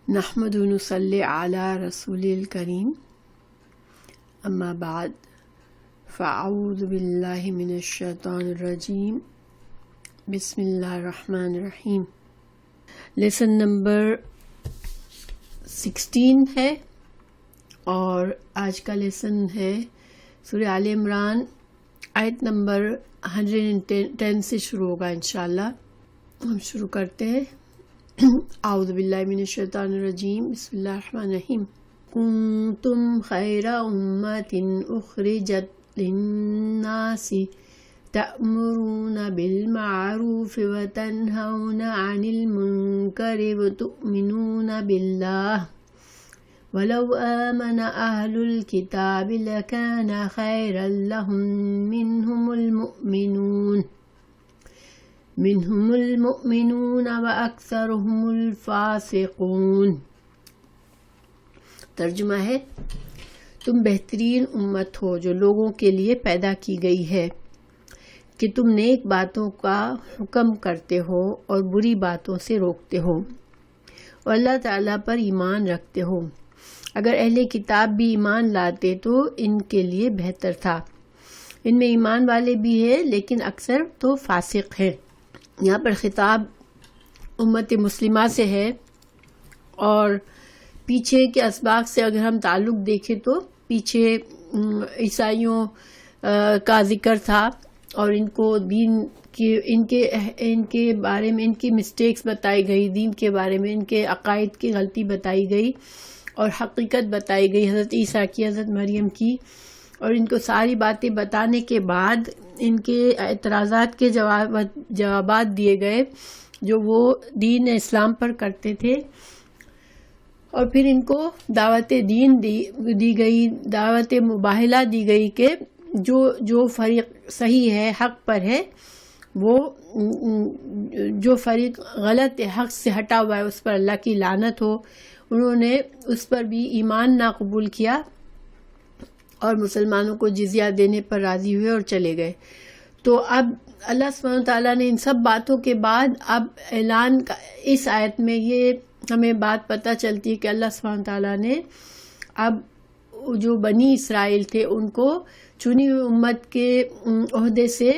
نحمد و نصلی علی رسول الکریم اما بعد فاعوذ باللہ من الشیطان الرجیم بسم اللہ الرحمن الرحیم۔ لیسن نمبر 16 ہے اور آج کا لیسن ہے سورہ آل عمران آیت نمبر 110 سے شروع ہوگا انشاءاللہ۔ ہم شروع کرتے ہیں۔ اعوذ باللہ من الشیطان الرجیم بسم اللہ الرحمن الرحیم۔ کنتم خیر امۃ اخرجت للناس تأمرون بالمعروف وتنہون عن المنکر وتؤمنون باللہ ولو آمن اہل الکتاب لکان خیرا لہم منہم المؤمنون واکثرہم الفاسقون۔ ترجمہ ہے، تم بہترین امت ہو جو لوگوں کے لیے پیدا کی گئی ہے کہ تم نیک باتوں کا حکم کرتے ہو اور بری باتوں سے روکتے ہو اور اللہ تعالیٰ پر ایمان رکھتے ہو۔ اگر اہل کتاب بھی ایمان لاتے تو ان کے لیے بہتر تھا۔ ان میں ایمان والے بھی ہیں لیکن اکثر تو فاسق ہیں۔ یہاں پر خطاب امت مسلمہ سے ہے اور پیچھے کے اسباق سے اگر ہم تعلق دیکھیں تو پیچھے عیسائیوں کا ذکر تھا اور ان کو دین کی ان کے بارے میں ان کی مسٹیکس بتائی گئی، دین کے بارے میں ان کے عقائد کی غلطی بتائی گئی اور حقیقت بتائی گئی حضرت عیسیٰ کی، حضرت مریم کی، اور ان کو ساری باتیں بتانے کے بعد ان کے اعتراضات کے جوابات دیے گئے جو وہ دین اسلام پر کرتے تھے، اور پھر ان کو دعوت دین دی گئی، دعوت مباہلہ دی گئی کہ جو فریق صحیح ہے، حق پر ہے، وہ جو فریق غلط ہے، حق سے ہٹا ہوا ہے، اس پر اللہ کی لعنت ہو۔ انہوں نے اس پر بھی ایمان نہ قبول کیا اور مسلمانوں کو جزیہ دینے پر راضی ہوئے اور چلے گئے۔ تو اب اللہ سبحانہ تعالیٰ نے ان سب باتوں کے بعد اب اعلان اس آیت میں یہ ہمیں بات پتہ چلتی ہے کہ اللہ سبحانہ تعالیٰ نے اب جو بنی اسرائیل تھے ان کو چنی ہوئی امت کے عہدے سے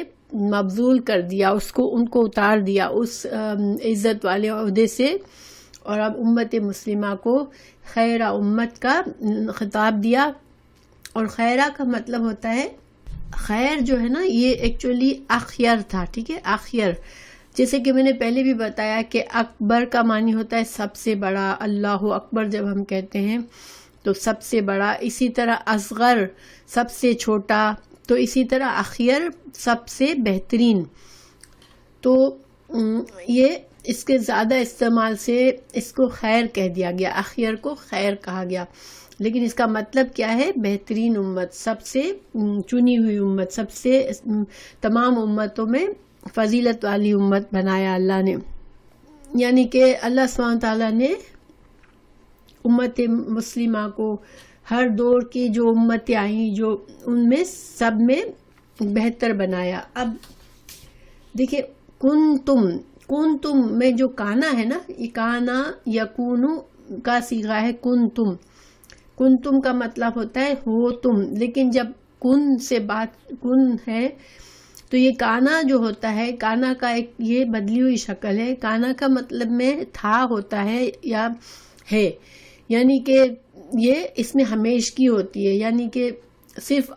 مبذول کر دیا، ان کو اتار دیا اس عزت والے عہدے سے، اور اب امت مسلمہ کو خیر امت کا خطاب دیا۔ اور خیرہ کا مطلب ہوتا ہے، خیر جو ہے نا یہ ایکچولی اخیر تھا، ٹھیک ہے، اخیر، جیسے کہ میں نے پہلے بھی بتایا کہ اکبر کا معنی ہوتا ہے سب سے بڑا، اللہ اکبر جب ہم کہتے ہیں تو سب سے بڑا، اسی طرح اصغر سب سے چھوٹا، تو اسی طرح اخیر سب سے بہترین۔ تو یہ اس کے زیادہ استعمال سے اس کو خیر کہہ دیا گیا، اخیر کو خیر کہا گیا، لیکن اس کا مطلب کیا ہے؟ بہترین امت، سب سے چنی ہوئی امت، سب سے تمام امتوں میں فضیلت والی امت بنایا اللہ نے۔ یعنی کہ اللہ سبحانہ تعالیٰ نے امت مسلمہ کو ہر دور کی جو امتیں آئیں جو ان میں سب میں بہتر بنایا۔ اب دیکھیں، کنتم میں جو کانا ہے نا، یہ کانا یکونو کا صیغہ ہے کنتم کا مطلب ہوتا ہے ہو تم، لیکن جب کن سے بات کن ہے تو یہ کانا جو ہوتا ہے، کانا کا ایک یہ بدلی ہوئی شکل ہے۔ کانا کا مطلب میں تھا ہوتا ہے یا ہے، یعنی کہ یہ اس میں ہمیشگی ہوتی ہے، یعنی کہ صرف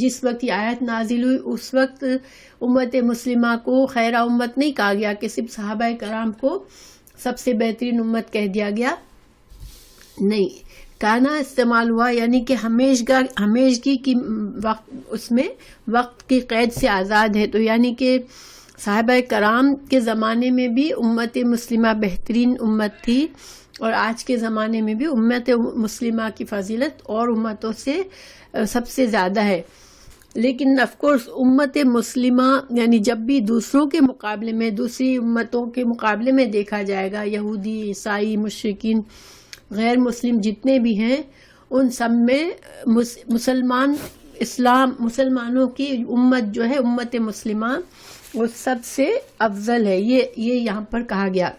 جس وقت یہ آیت نازل ہوئی اس وقت امت مسلمہ کو خیرہ امت نہیں کہا گیا کہ صرف صحابہ کرام کو سب سے بہترین امت کہہ دیا گیا، نہیں، کانا استعمال ہوا یعنی کہ ہمیشگی کی وقت، اس میں وقت کی قید سے آزاد ہے۔ تو یعنی کہ صحابہ کرام کے زمانے میں بھی امت مسلمہ بہترین امت تھی اور آج کے زمانے میں بھی امت مسلمہ کی فضیلت اور امتوں سے سب سے زیادہ ہے۔ لیکن آف کورس امت مسلمہ یعنی جب بھی دوسروں کے مقابلے میں، دوسری امتوں کے مقابلے میں دیکھا جائے گا، یہودی، عیسائی، مشرکین، غیر مسلم جتنے بھی ہیں، ان سب میں مسلمانوں کی امت جو ہے، امت مسلمہ، وہ سب سے افضل ہے، یہ یہاں پر کہا گیا۔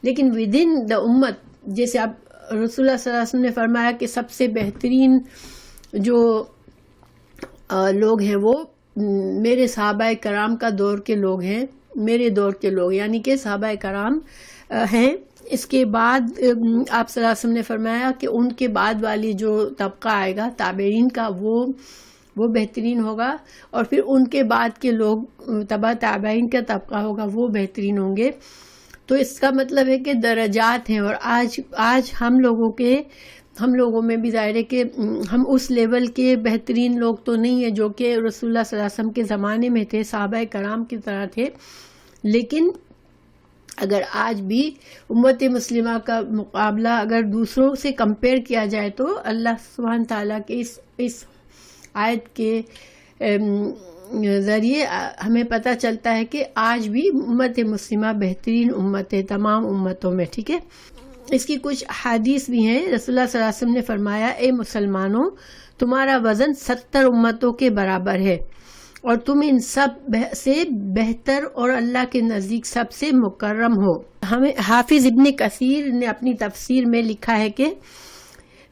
لیکن ودن دا امت، جیسے اب رسول اللہ صلی اللہ علیہ وسلم نے فرمایا کہ سب سے بہترین جو لوگ ہیں وہ میرے صحابہ کرام کا دور کے لوگ ہیں، میرے دور کے لوگ، یعنی کہ صحابہ کرام ہیں۔ اس کے بعد آپ صلی اللہ علیہ وسلم نے فرمایا کہ ان کے بعد والی جو طبقہ آئے گا تابعین کا وہ بہترین ہوگا، اور پھر ان کے بعد کے لوگ تبع تابعین کا طبقہ ہوگا وہ بہترین ہوں گے۔ تو اس کا مطلب ہے کہ درجات ہیں، اور آج ہم لوگوں میں بھی ظاہر ہے کہ ہم اس لیول کے بہترین لوگ تو نہیں ہیں جو کہ رسول اللہ صلی اللہ علیہ وسلم کے زمانے میں تھے، صحابہ کرام کی طرح تھے، لیکن اگر آج بھی امت مسلمہ کا مقابلہ اگر دوسروں سے کمپیئر کیا جائے تو اللہ سبحانہ تعالیٰ کے اس آیت کے ذریعے ہمیں پتہ چلتا ہے کہ آج بھی امت مسلمہ بہترین امت ہے تمام امتوں میں، ٹھیک ہے۔ اس کی کچھ حدیث بھی ہیں۔ رسول اللہ صلی اللہ علیہ وسلم نے فرمایا، اے مسلمانوں، تمہارا وزن 70 امتوں کے برابر ہے، اور تم ان سب سے بہتر اور اللہ کے نزدیک سب سے مکرم ہو۔ ہمیں حافظ ابن کثیر نے اپنی تفسیر میں لکھا ہے کہ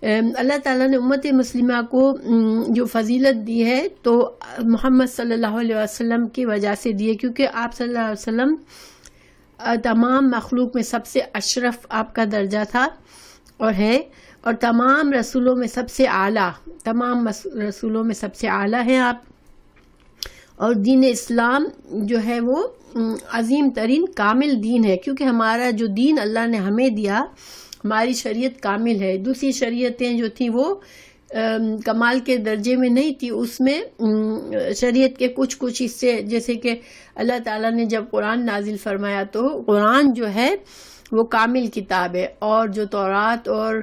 اللہ تعالیٰ نے امت مسلمہ کو جو فضیلت دی ہے تو محمد صلی اللہ علیہ وسلم کی وجہ سے دی ہے، کیونکہ آپ صلی اللہ علیہ وسلم تمام مخلوق میں سب سے اشرف آپ کا درجہ تھا اور ہے، اور تمام رسولوں میں سب سے اعلیٰ، تمام رسولوں میں سب سے اعلیٰ ہیں آپ۔ اور دین اسلام جو ہے وہ عظیم ترین کامل دین ہے، کیونکہ ہمارا جو دین اللہ نے ہمیں دیا، ہماری شریعت کامل ہے۔ دوسری شریعتیں جو تھیں وہ کمال کے درجے میں نہیں تھی، اس میں شریعت کے کچھ حصے، جیسے کہ اللہ تعالیٰ نے جب قرآن نازل فرمایا تو قرآن جو ہے وہ کامل کتاب ہے، اور جو تورات اور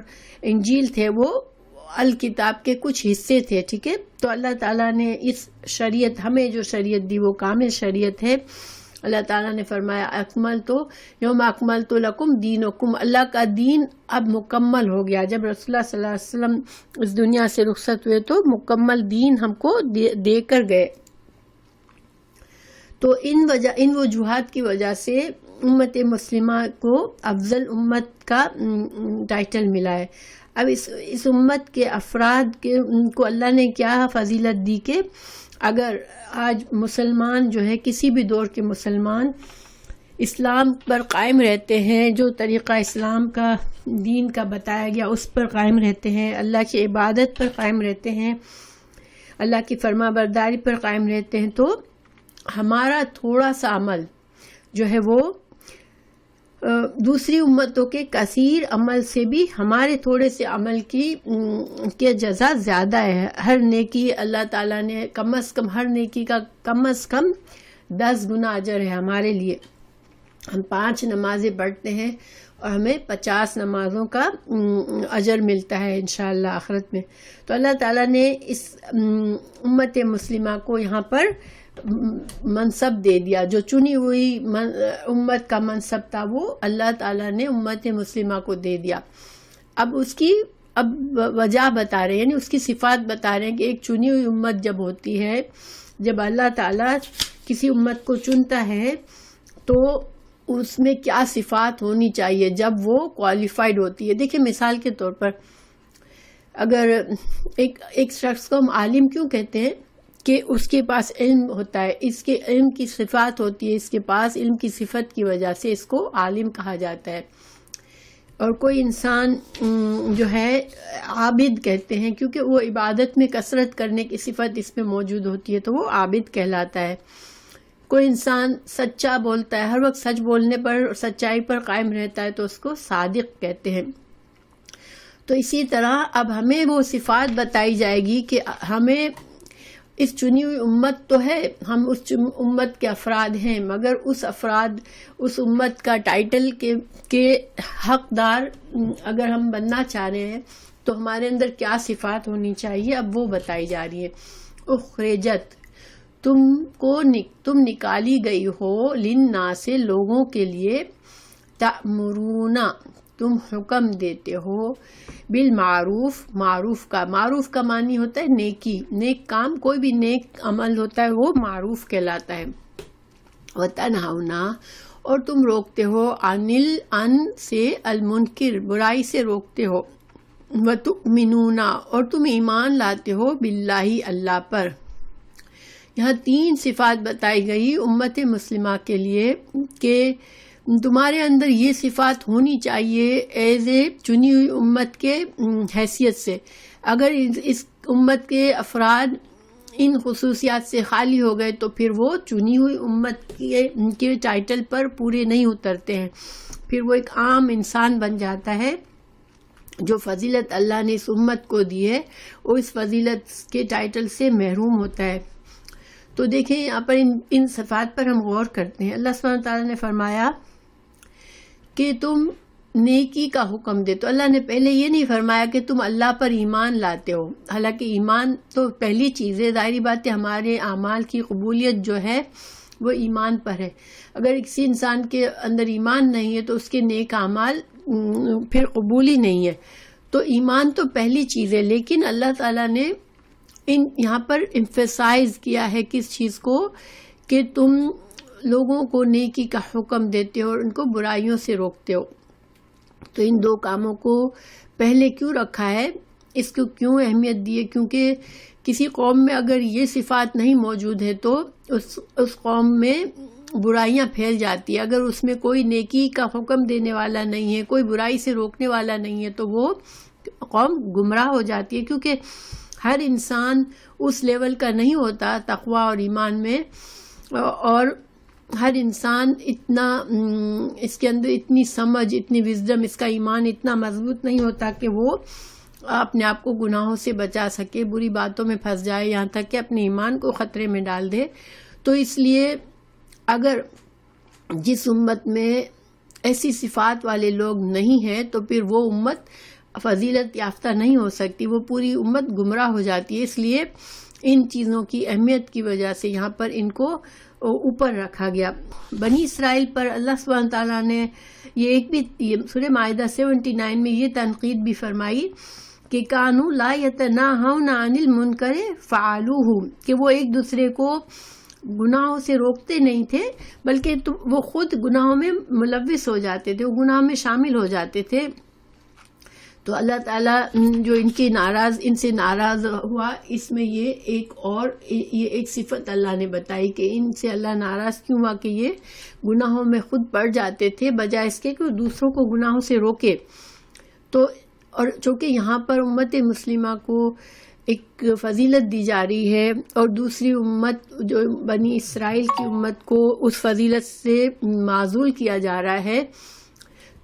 انجیل تھے وہ الکتاب کے کچھ حصے تھے، ٹھیک ہے۔ تو اللہ تعالیٰ نے اس شریعت، ہمیں جو شریعت دی وہ کامل شریعت ہے۔ اللہ تعالیٰ نے فرمایا یوم اکملت لکم دینکم، اللہ کا دین اب مکمل ہو گیا۔ جب رسول اللہ صلی اللہ علیہ وسلم اس دنیا سے رخصت ہوئے تو مکمل دین ہم کو دے کر گئے۔ تو ان وجوہات کی وجہ سے امت مسلمہ کو افضل امت کا ٹائٹل ملا ہے۔ اب اس امت کے افراد کو اللہ نے کیا فضیلت دی کہ اگر آج مسلمان جو ہے، کسی بھی دور کے مسلمان اسلام پر قائم رہتے ہیں، جو طریقہ اسلام کا دین کا بتایا گیا اس پر قائم رہتے ہیں، اللہ کی عبادت پر قائم رہتے ہیں، اللہ کی فرما برداری پر قائم رہتے ہیں، تو ہمارا تھوڑا سا عمل جو ہے وہ دوسری امتوں کے کثیر عمل سے بھی ہمارے تھوڑے سے عمل کی جزا زیادہ ہے۔ ہر نیکی اللہ تعالیٰ نے کم از کم، ہر نیکی کا کم از کم 10 گنا اجر ہے ہمارے لیے۔ ہم 5 نمازیں پڑھتے ہیں اور ہمیں 50 نمازوں کا اجر ملتا ہے انشاءاللہ آخرت میں۔ تو اللہ تعالیٰ نے اس امت مسلمہ کو یہاں پر منصب دے دیا، جو چنی ہوئی امت کا منصب تھا وہ اللہ تعالیٰ نے امت مسلمہ کو دے دیا۔ اب اس کی وجہ بتا رہے ہیں، یعنی اس کی صفات بتا رہے ہیں کہ ایک چنی ہوئی امت جب ہوتی ہے، جب اللہ تعالیٰ کسی امت کو چنتا ہے تو اس میں کیا صفات ہونی چاہیے جب وہ کوالیفائڈ ہوتی ہے۔ دیکھیں مثال کے طور پر اگر ایک شخص کو ہم عالم کیوں کہتے ہیں کہ اس کے پاس علم ہوتا ہے، اس کے علم کی صفات ہوتی ہے، اس کے پاس علم کی صفت کی وجہ سے اس کو عالم کہا جاتا ہے۔ اور کوئی انسان جو ہے عابد کہتے ہیں کیونکہ وہ عبادت میں کثرت کرنے کی صفت اس میں موجود ہوتی ہے تو وہ عابد کہلاتا ہے۔ کوئی انسان سچا بولتا ہے، ہر وقت سچ بولنے پر، سچائی پر قائم رہتا ہے تو اس کو صادق کہتے ہیں۔ تو اسی طرح اب ہمیں وہ صفات بتائی جائے گی کہ ہمیں اس چنی ہوئی امت تو ہے، ہم اس امت کے افراد ہیں، مگر اس امت کا ٹائٹل کے حقدار اگر ہم بننا چاہ رہے ہیں تو ہمارے اندر کیا صفات ہونی چاہیے، اب وہ بتائی جا رہی ہے۔ اخرجت، تم نکالی گئی ہو، للناس، لوگوں کے لیے، تأمرون، تم حکم دیتے ہو، بالمعروف، معروف کا معنی ہوتا ہے نیکی، نیک کام، کوئی بھی نیک عمل ہوتا ہے وہ معروف کہلاتا ہے۔ وتنہونا، اور تم روکتے ہو ان سے المنکر برائی سے روکتے ہو، وتؤمنون اور تم ایمان لاتے ہو باللہ اللہ پر۔ یہاں 3 صفات بتائی گئی امت مسلمہ کے لیے کہ تمہارے اندر یہ صفات ہونی چاہیے ایز اے چنی ہوئی امت کے حیثیت سے۔ اگر اس امت کے افراد ان خصوصیات سے خالی ہو گئے تو پھر وہ چنی ہوئی امت کے ٹائٹل پر پورے نہیں اترتے ہیں، پھر وہ ایک عام انسان بن جاتا ہے۔ جو فضیلت اللہ نے اس امت کو دی ہے وہ اس فضیلت کے ٹائٹل سے محروم ہوتا ہے۔ تو دیکھیں یہاں پر ان صفات پر ہم غور کرتے ہیں۔ اللہ سبحانہ تعالیٰ نے فرمایا کہ تم نیکی کا حکم دے، تو اللہ نے پہلے یہ نہیں فرمایا کہ تم اللہ پر ایمان لاتے ہو، حالانکہ ایمان تو پہلی چیز ہے، ظاہری بات ہے ہمارے اعمال کی قبولیت جو ہے وہ ایمان پر ہے۔ اگر کسی انسان کے اندر ایمان نہیں ہے تو اس کے نیک اعمال پھر قبول ہی نہیں ہے۔ تو ایمان تو پہلی چیز ہے، لیکن اللہ تعالیٰ نے یہاں پر ایمفیسائز کیا ہے کس چیز کو، کہ تم لوگوں کو نیکی کا حکم دیتے ہو اور ان کو برائیوں سے روکتے ہو۔ تو ان 2 کاموں کو پہلے کیوں رکھا ہے، اس کو کیوں اہمیت دی ہے؟ کیونکہ کسی قوم میں اگر یہ صفات نہیں موجود ہے تو اس قوم میں برائیاں پھیل جاتی ہے۔ اگر اس میں کوئی نیکی کا حکم دینے والا نہیں ہے، کوئی برائی سے روکنے والا نہیں ہے تو وہ قوم گمراہ ہو جاتی ہے، کیونکہ ہر انسان اس لیول کا نہیں ہوتا تقوی اور ایمان میں، اور ہر انسان اتنا اس کے اندر اتنی سمجھ، اتنی وزڈم، اس کا ایمان اتنا مضبوط نہیں ہوتا کہ وہ اپنے آپ کو گناہوں سے بچا سکے، بری باتوں میں پھنس جائے، یہاں تک کہ اپنے ایمان کو خطرے میں ڈال دے۔ تو اس لیے اگر جس امت میں ایسی صفات والے لوگ نہیں ہیں تو پھر وہ امت فضیلت یافتہ نہیں ہو سکتی، وہ پوری امت گمراہ ہو جاتی ہے۔ اس لیے ان چیزوں کی اہمیت کی وجہ سے یہاں پر ان کو اوپر رکھا گیا۔ بنی اسرائیل پر اللہ سبحانہ تعالیٰ نے یہ سورہ مائدہ 79 میں یہ تنقید بھی فرمائی کہ کانوا لا یتناہون عن المنکر فعلوہ، کہ وہ ایک دوسرے کو گناہوں سے روکتے نہیں تھے بلکہ وہ خود گناہوں میں ملوث ہو جاتے تھے، وہ گناہ میں شامل ہو جاتے تھے۔ تو اللہ تعالیٰ جو ان سے ناراض ہوا، اس میں یہ ایک صفت اللہ نے بتائی کہ ان سے اللہ ناراض کیوں ہوا، کہ یہ گناہوں میں خود پڑ جاتے تھے بجائے اس کے کہ وہ دوسروں کو گناہوں سے روکے۔ تو اور چونکہ یہاں پر امت مسلمہ کو ایک فضیلت دی جا رہی ہے اور دوسری امت جو بنی اسرائیل کی امت کو اس فضیلت سے معزول کیا جا رہا ہے،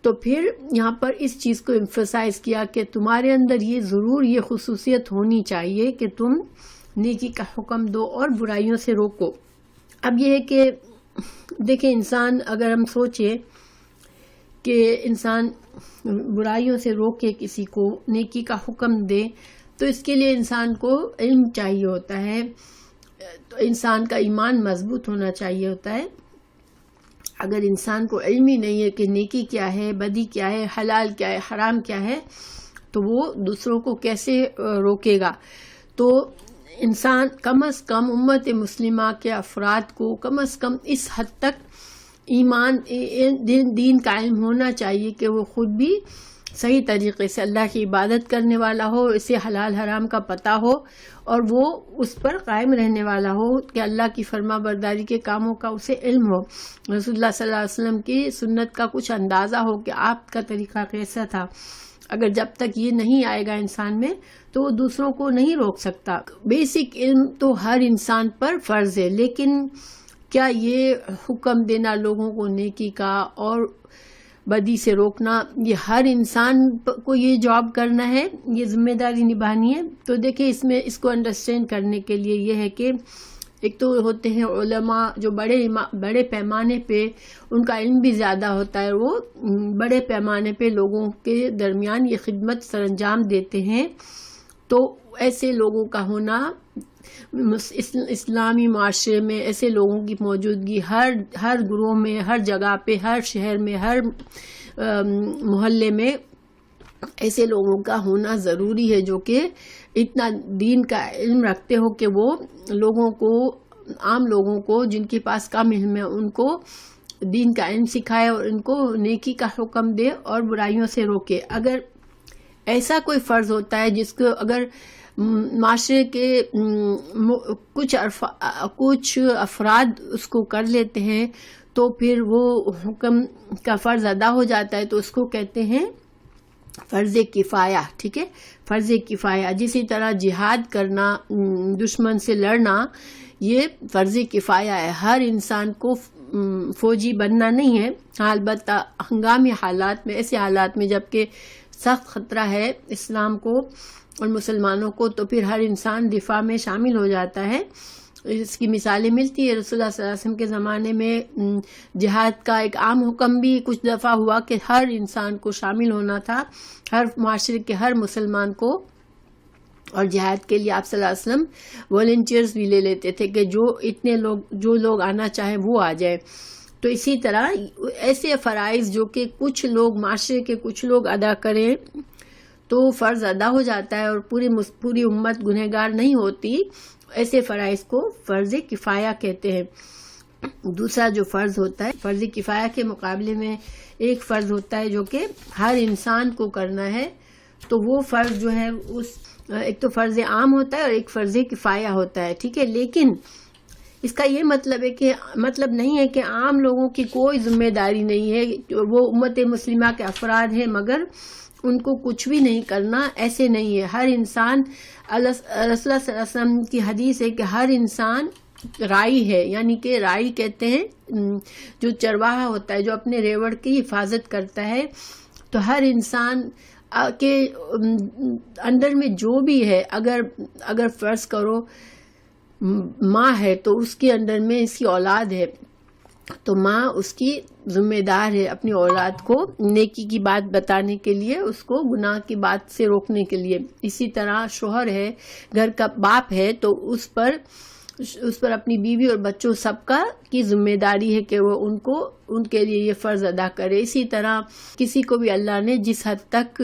تو پھر یہاں پر اس چیز کو ایمفسائز کیا کہ تمہارے اندر یہ ضرور یہ خصوصیت ہونی چاہیے کہ تم نیکی کا حکم دو اور برائیوں سے روکو۔ اب یہ ہے کہ دیکھیں، انسان اگر ہم سوچیں کہ انسان برائیوں سے روکے، کسی کو نیکی کا حکم دے، تو اس کے لیے انسان کو علم چاہیے ہوتا ہے، تو انسان کا ایمان مضبوط ہونا چاہیے ہوتا ہے۔ اگر انسان کو علم ہی نہیں ہے کہ نیکی کیا ہے، بدی کیا ہے، حلال کیا ہے، حرام کیا ہے، تو وہ دوسروں کو کیسے روکے گا؟ تو انسان کم از کم امت مسلمہ کے افراد کو کم از کم اس حد تک ایمان دین کا علم ہونا چاہیے کہ وہ خود بھی صحیح طریقے سے اللہ کی عبادت کرنے والا ہو، اسے حلال حرام کا پتہ ہو اور وہ اس پر قائم رہنے والا ہو کہ اللہ کی فرما برداری کے کاموں کا اسے علم ہو، رسول اللہ صلی اللہ علیہ وسلم کی سنت کا کچھ اندازہ ہو کہ آپ کا طریقہ کیسا تھا۔ اگر جب تک یہ نہیں آئے گا انسان میں تو وہ دوسروں کو نہیں روک سکتا۔ بیسک علم تو ہر انسان پر فرض ہے، لیکن کیا یہ حکم دینا لوگوں کو نیکی کا اور بدی سے روکنا، یہ ہر انسان کو یہ جاب کرنا ہے، یہ ذمہ داری نبھانی ہے؟ تو دیکھیں، اس کو انڈرسٹینڈ کرنے کے لیے یہ ہے کہ ایک تو ہوتے ہیں علماء جو بڑے پیمانے پہ ان کا علم بھی زیادہ ہوتا ہے، وہ بڑے پیمانے پہ لوگوں کے درمیان یہ خدمت سر انجام دیتے ہیں۔ تو ایسے لوگوں کا ہونا اسلامی معاشرے میں، ایسے لوگوں کی موجودگی ہر گروہ میں، ہر جگہ پہ، ہر شہر میں، ہر محلے میں ایسے لوگوں کا ہونا ضروری ہے جو کہ اتنا دین کا علم رکھتے ہو کہ وہ عام لوگوں کو جن کے پاس کم علم ہے ان کو دین کا علم سکھائے اور ان کو نیکی کا حکم دے اور برائیوں سے روکے. اگر ایسا کوئی فرض ہوتا ہے جس کو اگر معاشرے کے کچھ افراد اس کو کر لیتے ہیں تو پھر وہ حکم کا فرض ادا ہو جاتا ہے، تو اس کو کہتے ہیں فرض کفایہ. ٹھیک ہے، فرض کفایہ. جسی طرح جہاد کرنا، دشمن سے لڑنا، یہ فرض کفایہ ہے. ہر انسان کو فوجی بننا نہیں ہے. البتہ ہنگامی حالات میں، ایسے حالات میں جبکہ سخت خطرہ ہے اسلام کو اور مسلمانوں کو، تو پھر ہر انسان دفاع میں شامل ہو جاتا ہے. اس کی مثالیں ملتی ہے. رسول اللہ صلی اللہ علیہ وسلم کے زمانے میں جہاد کا ایک عام حکم بھی کچھ دفعہ ہوا کہ ہر انسان کو شامل ہونا تھا، ہر معاشرے کے ہر مسلمان کو. اور جہاد کے لیے آپ صلی اللہ علیہ وسلم والنٹیئرز بھی لے لیتے تھے کہ جو لوگ آنا چاہے وہ آ جائے. تو اسی طرح ایسے فرائض جو کہ کچھ لوگ، معاشرے کے کچھ لوگ ادا کریں تو فرض ادا ہو جاتا ہے اور پوری امت گنہگار نہیں ہوتی. ایسے فرائض کو فرض کفایہ کہتے ہیں. دوسرا جو فرض ہوتا ہے، فرض کفایہ کے مقابلے میں ایک فرض ہوتا ہے جو کہ ہر انسان کو کرنا ہے. تو وہ فرض جو ہے ایک تو فرض عام ہوتا ہے اور ایک فرض کفایہ ہوتا ہے. ٹھیک ہے، لیکن اس کا یہ مطلب نہیں ہے کہ عام لوگوں کی کوئی ذمہ داری نہیں ہے. وہ امت مسلمہ کے افراد ہیں مگر ان کو کچھ بھی نہیں کرنا، ایسے نہیں ہے. ہر انسان، رسول اللہ صلی اللہ علیہ وسلم کی حدیث ہے کہ ہر انسان رائی ہے. یعنی کہ رائی کہتے ہیں جو چرواہا ہوتا ہے، جو اپنے ریوڑ کی حفاظت کرتا ہے. تو ہر انسان کے اندر میں جو بھی ہے، اگر فرض کرو ماں ہے تو اس کے اندر میں اس کی اولاد ہے، تو ماں اس کی ذمہ دار ہے اپنی اولاد کو نیکی کی بات بتانے کے لیے، اس کو گناہ کی بات سے روکنے کے لیے. اسی طرح شوہر ہے، گھر کا باپ ہے، تو اس پر اپنی بیوی اور بچوں سب کی ذمہ داری ہے کہ وہ ان کے لیے یہ فرض ادا کرے. اسی طرح کسی کو بھی اللہ نے جس حد تک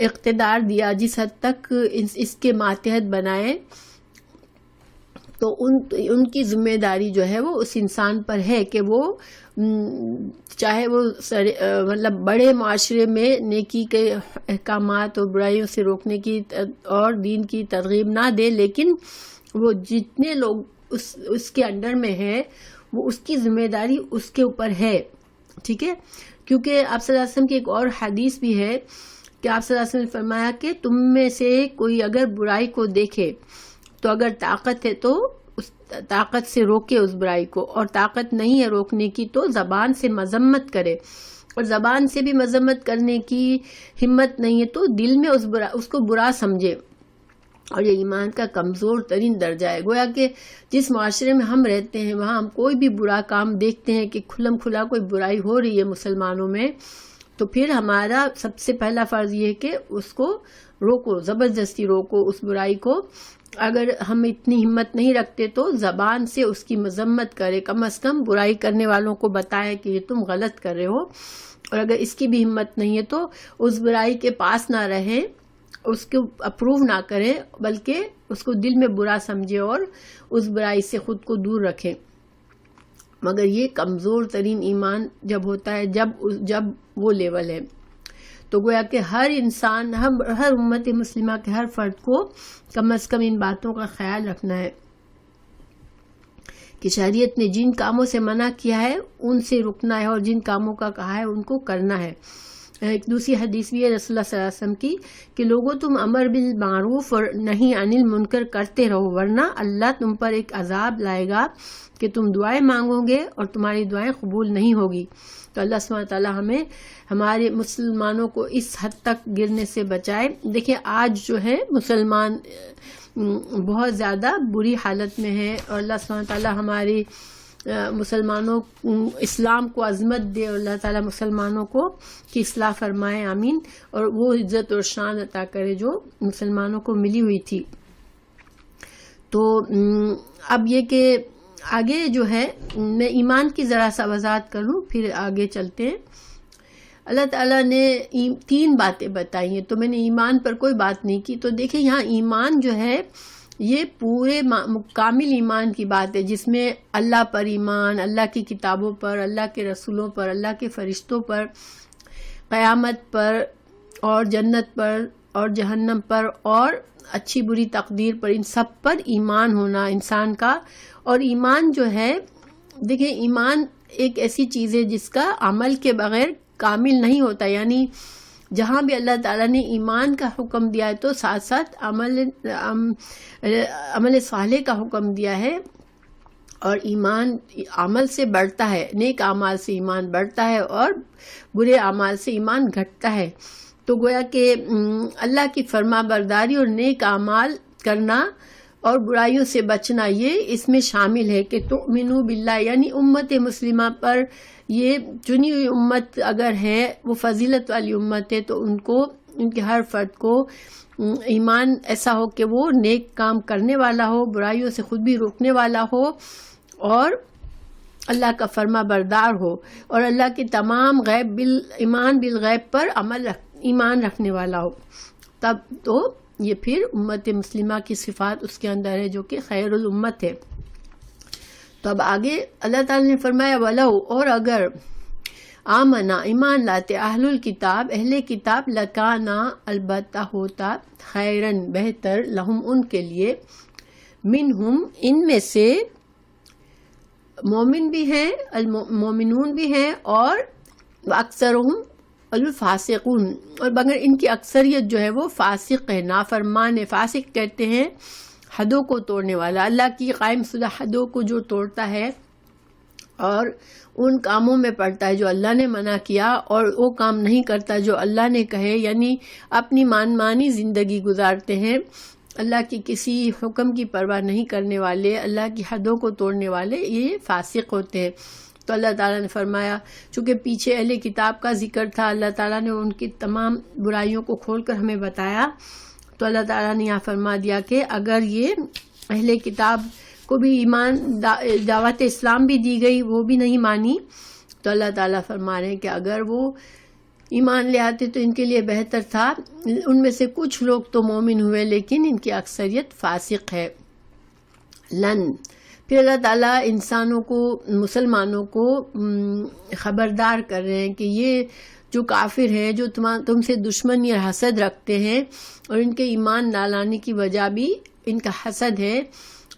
اقتدار دیا، جس حد تک اس کے ماتحت بنائے، تو ان کی ذمہ داری جو ہے وہ اس انسان پر ہے کہ وہ چاہے وہ مطلب بڑے معاشرے میں نیکی کے احکامات اور برائیوں سے روکنے کی اور دین کی ترغیب نہ دے، لیکن وہ جتنے لوگ اس کے انڈر میں ہے وہ اس کی ذمہ داری اس کے اوپر ہے. ٹھیک ہے، کیونکہ آپ صلی اللہ علیہ وسلم کی ایک اور حدیث بھی ہے کہ آپ صلی اللہ علیہ وسلم نے فرمایا کہ تم میں سے کوئی اگر برائی کو دیکھے تو اگر طاقت ہے تو اس طاقت سے روکے اس برائی کو، اور طاقت نہیں ہے روکنے کی تو زبان سے مذمت کرے، اور زبان سے بھی مذمت کرنے کی ہمت نہیں ہے تو دل میں اس کو برا سمجھے. اور یہ ایمان کا کمزور ترین درجہ ہے. گویا کہ جس معاشرے میں ہم رہتے ہیں وہاں ہم کوئی بھی برا کام دیکھتے ہیں کہ کھلم کھلا کوئی برائی ہو رہی ہے مسلمانوں میں، تو پھر ہمارا سب سے پہلا فرض یہ ہے کہ اس کو روکو، زبردستی روکو اس برائی کو. اگر ہم اتنی ہمت نہیں رکھتے تو زبان سے اس کی مذمت کرے، کم از کم برائی کرنے والوں کو بتائے کہ یہ تم غلط کر رہے ہو. اور اگر اس کی بھی ہمت نہیں ہے تو اس برائی کے پاس نہ رہے، اس کو اپروو نہ کرے، بلکہ اس کو دل میں برا سمجھے اور اس برائی سے خود کو دور رکھے. مگر یہ کمزور ترین ایمان جب ہوتا ہے جب وہ لیول ہے. تو گویا کہ ہر انسان، ہر امت مسلمہ کے ہر فرد کو کم از کم ان باتوں کا خیال رکھنا ہے کہ شریعت نے جن کاموں سے منع کیا ہے ان سے رکنا ہے، اور جن کاموں کا کہا ہے ان کو کرنا ہے. ایک دوسری حدیث بھی ہے رسول اللہ صلی اللہ علیہ وسلم کی کہ لوگوں تم امر بالمعروف اور نہی عن المنکر کرتے رہو، ورنہ اللہ تم پر ایک عذاب لائے گا کہ تم دعائیں مانگو گے اور تمہاری دعائیں قبول نہیں ہوگی. تو اللہ سبحانہ تعالیٰ ہمیں، ہمارے مسلمانوں کو اس حد تک گرنے سے بچائے. دیکھیں آج جو ہے مسلمان بہت زیادہ بری حالت میں ہے، اور اللہ سبحانہ تعالیٰ ہماری مسلمانوں اسلام کو عظمت دے، اور اللہ تعالیٰ مسلمانوں کو کی اصلاح فرمائے، آمین. اور وہ عزت اور شان عطا کرے جو مسلمانوں کو ملی ہوئی تھی. تو اب یہ کہ آگے جو ہے میں ایمان کی ذرا سا وضاحت کروں پھر آگے چلتے ہیں. اللہ تعالیٰ نے 3 باتیں بتائی ہیں، تو میں نے ایمان پر کوئی بات نہیں کی. تو دیکھیں یہاں ایمان جو ہے یہ پورے کامل ایمان کی بات ہے، جس میں اللہ پر ایمان، اللہ کی کتابوں پر، اللہ کے رسولوں پر، اللہ کے فرشتوں پر، قیامت پر اور جنت پر اور جہنم پر اور اچھی بری تقدیر پر، ان سب پر ایمان ہونا انسان کا۔ اور ایمان جو ہے، دیکھیں ایمان ایک ایسی چیز ہے جس کا عمل کے بغیر کامل نہیں ہوتا، یعنی جہاں بھی اللہ تعالیٰ نے ایمان کا حکم دیا ہے تو ساتھ ساتھ عمل صالح کا حکم دیا ہے، اور ایمان عمل سے بڑھتا ہے، نیک اعمال سے ایمان بڑھتا ہے اور برے اعمال سے ایمان گھٹتا ہے۔ تو گویا کہ اللہ کی فرما برداری اور نیک اعمال کرنا اور برائیوں سے بچنا، یہ اس میں شامل ہے کہ تؤمنو باللہ، یعنی امت مسلمہ پر، یہ چنی ہوئی امت اگر ہے، وہ فضیلت والی امت ہے، تو ان کے ہر فرد کو ایمان ایسا ہو کہ وہ نیک کام کرنے والا ہو، برائیوں سے خود بھی روکنے والا ہو، اور اللہ کا فرما بردار ہو، اور اللہ کے تمام ایمان بالغیب پر ایمان رکھنے والا ہو، تب تو یہ پھر امت مسلمہ کی صفات اس کے اندر ہے جو کہ خیر الامت ہے۔ تو اب آگے اللہ تعالیٰ نے فرمایا وَلَوْ، اور اگر آمنا ایمان لاتے اہل الکتاب، اہل کتاب، لکانا البتہ ہوتا، خیرن بہتر، لہم ان کے لیے، منہم ان میں سے مومن بھی ہیں، المومنون بھی ہیں، اور اکثرہم الفاسقون، اور مگر ان کی اکثریت جو ہے وہ فاسق ہے، نافرمان ہے۔ فاسق کہتے ہیں حدوں کو توڑنے والا، اللہ کی قائم شدہ حدوں کو جو توڑتا ہے اور ان کاموں میں پڑتا ہے جو اللہ نے منع کیا، اور وہ کام نہیں کرتا جو اللہ نے کہے، یعنی اپنی مانی زندگی گزارتے ہیں، اللہ کی کسی حکم کی پرواہ نہیں کرنے والے، اللہ کی حدوں کو توڑنے والے، یہ فاسق ہوتے ہیں۔ تو اللہ تعالیٰ نے فرمایا، چونکہ پیچھے اہل کتاب کا ذکر تھا، اللہ تعالیٰ نے ان کی تمام برائیوں کو کھول کر ہمیں بتایا، تو اللہ تعالیٰ نے یہاں فرما دیا کہ اگر یہ اہل کتاب کو بھی ایمان دعوت اسلام بھی دی گئی، وہ بھی نہیں مانی، تو اللہ تعالیٰ فرما رہے ہیں کہ اگر وہ ایمان لے آتے تو ان کے لیے بہتر تھا۔ ان میں سے کچھ لوگ تو مومن ہوئے، لیکن ان کی اکثریت فاسق ہے۔ پھر اللہ تعالیٰ انسانوں کو، مسلمانوں کو خبردار کر رہے ہیں کہ یہ جو کافر ہیں، جو تم سے دشمنی اور حسد رکھتے ہیں، اور ان کے ایمان نہ لانے کی وجہ بھی ان کا حسد ہے،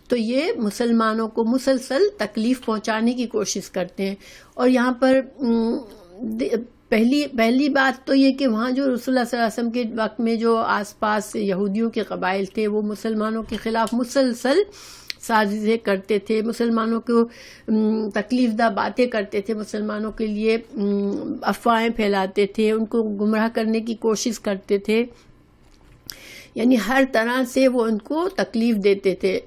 تو یہ مسلمانوں کو مسلسل تکلیف پہنچانے کی کوشش کرتے ہیں۔ اور یہاں پر پہلی بات تو یہ کہ وہاں جو رسول اللہ صلی اللہ علیہ وسلم کے وقت میں جو آس پاس یہودیوں کے قبائل تھے، وہ مسلمانوں کے خلاف مسلسل سازشیں کرتے تھے، مسلمانوں کو تکلیف دہ باتیں کرتے تھے، مسلمانوں کے لیے افواہیں پھیلاتے تھے، ان کو گمراہ کرنے کی کوشش کرتے تھے، یعنی ہر طرح سے وہ ان کو تکلیف دیتے تھے۔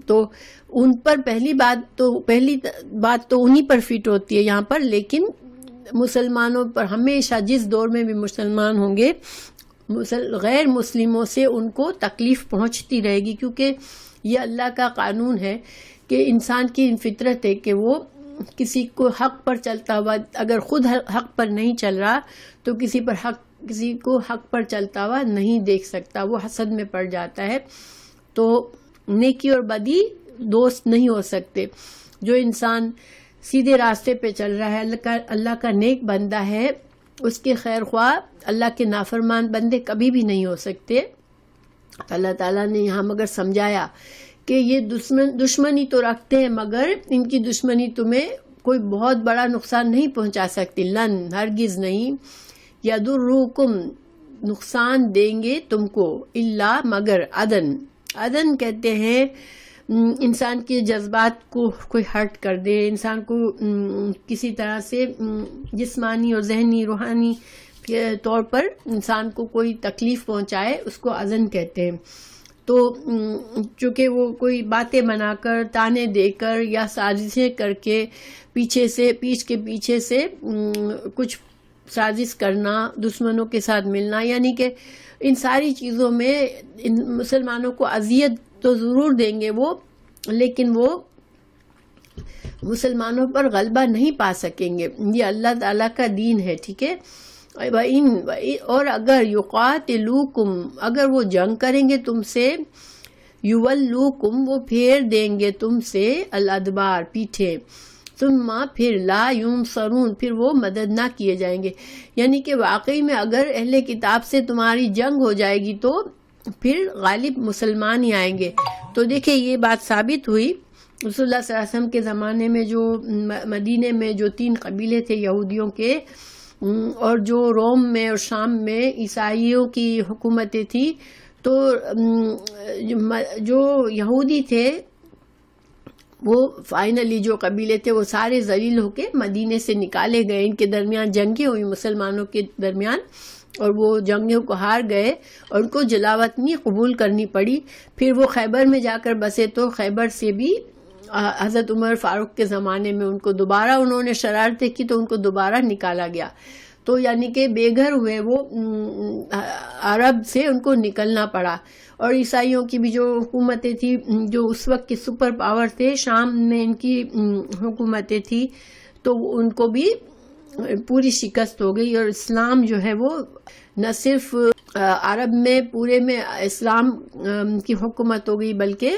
تو ان پر پہلی بات تو انہی پر فٹ ہوتی ہے یہاں پر، لیکن مسلمانوں پر ہمیشہ جس دور میں بھی مسلمان ہوں گے، غیر مسلموں سے ان کو تکلیف پہنچتی رہے گی، کیونکہ یہ اللہ کا قانون ہے کہ انسان کی فطرت ہے کہ وہ کسی کو حق پر چلتا ہوا، اگر خود حق پر نہیں چل رہا تو کسی کو حق پر چلتا ہوا نہیں دیکھ سکتا، وہ حسد میں پڑ جاتا ہے۔ تو نیکی اور بدی دوست نہیں ہو سکتے۔ جو انسان سیدھے راستے پہ چل رہا ہے، اللہ کا نیک بندہ ہے، اس کے خیر خواہ اللہ کے نافرمان بندے کبھی بھی نہیں ہو سکتے۔ اللہ تعالیٰ نے یہاں مگر سمجھایا کہ یہ دشمنی تو رکھتے ہیں، مگر ان کی دشمنی تمہیں کوئی بہت بڑا نقصان نہیں پہنچا سکتی، ہرگز نہیں، یضرکم، نقصان دیں گے تم کو، الا، مگر، عدن کہتے ہیں انسان کے جذبات کو کوئی ہرٹ کر دے، انسان کو کسی طرح سے جسمانی اور ذہنی روحانی کے طور پر انسان کو کوئی تکلیف پہنچائے، اس کو اذن کہتے ہیں۔ تو چونکہ وہ کوئی باتیں بنا کر، تانے دے کر یا سازشیں کر کے پیٹھ کے پیچھے سے کچھ سازش کرنا، دشمنوں کے ساتھ ملنا، یعنی کہ ان ساری چیزوں میں مسلمانوں کو اذیت تو ضرور دیں گے وہ، لیکن وہ مسلمانوں پر غلبہ نہیں پا سکیں گے۔ یہ اللہ تعالیٰ کا دین ہے، ٹھیک ہے۔ اور اگر یقاتلوکم، اگر وہ جنگ کریں گے تم سے، یولوکم وہ پھیر دیں گے تم سے الادبار پیٹھے، ثم پھر لا ینصرون پھر وہ مدد نہ کیے جائیں گے. یعنی کہ واقعی میں اگر اہل کتاب سے تمہاری جنگ ہو جائے گی تو پھر غالب مسلمان ہی آئیں گے. تو دیکھیں یہ بات ثابت ہوئی رسول اللہ صلی اللہ علیہ وسلم کے زمانے میں جو مدینے میں جو 3 قبیلے تھے یہودیوں کے، اور جو روم میں اور شام میں عیسائیوں کی حکومتیں تھیں، تو جو یہودی تھے وہ فائنلی جو قبیلے تھے وہ سارے ذلیل ہو کے مدینے سے نکالے گئے. ان کے درمیان جنگیں ہوئی مسلمانوں کے درمیان، اور وہ جنگوں کو ہار گئے اور ان کو جلاوطنی قبول کرنی پڑی. پھر وہ خیبر میں جا کر بسے، تو خیبر سے بھی حضرت عمر فاروق کے زمانے میں ان کو دوبارہ انہوں نے شرارتیں کی تو ان کو دوبارہ نکالا گیا. تو یعنی کہ بے گھر ہوئے وہ عرب سے ان کو نکلنا پڑا. اور عیسائیوں کی بھی جو حکومتیں تھیں، جو اس وقت کے سپر پاور تھے، شام میں ان کی حکومتیں تھی، تو ان کو بھی پوری شکست ہو گئی. اور اسلام جو ہے وہ نہ صرف عرب میں پورے میں اسلام کی حکومت ہو گئی، بلکہ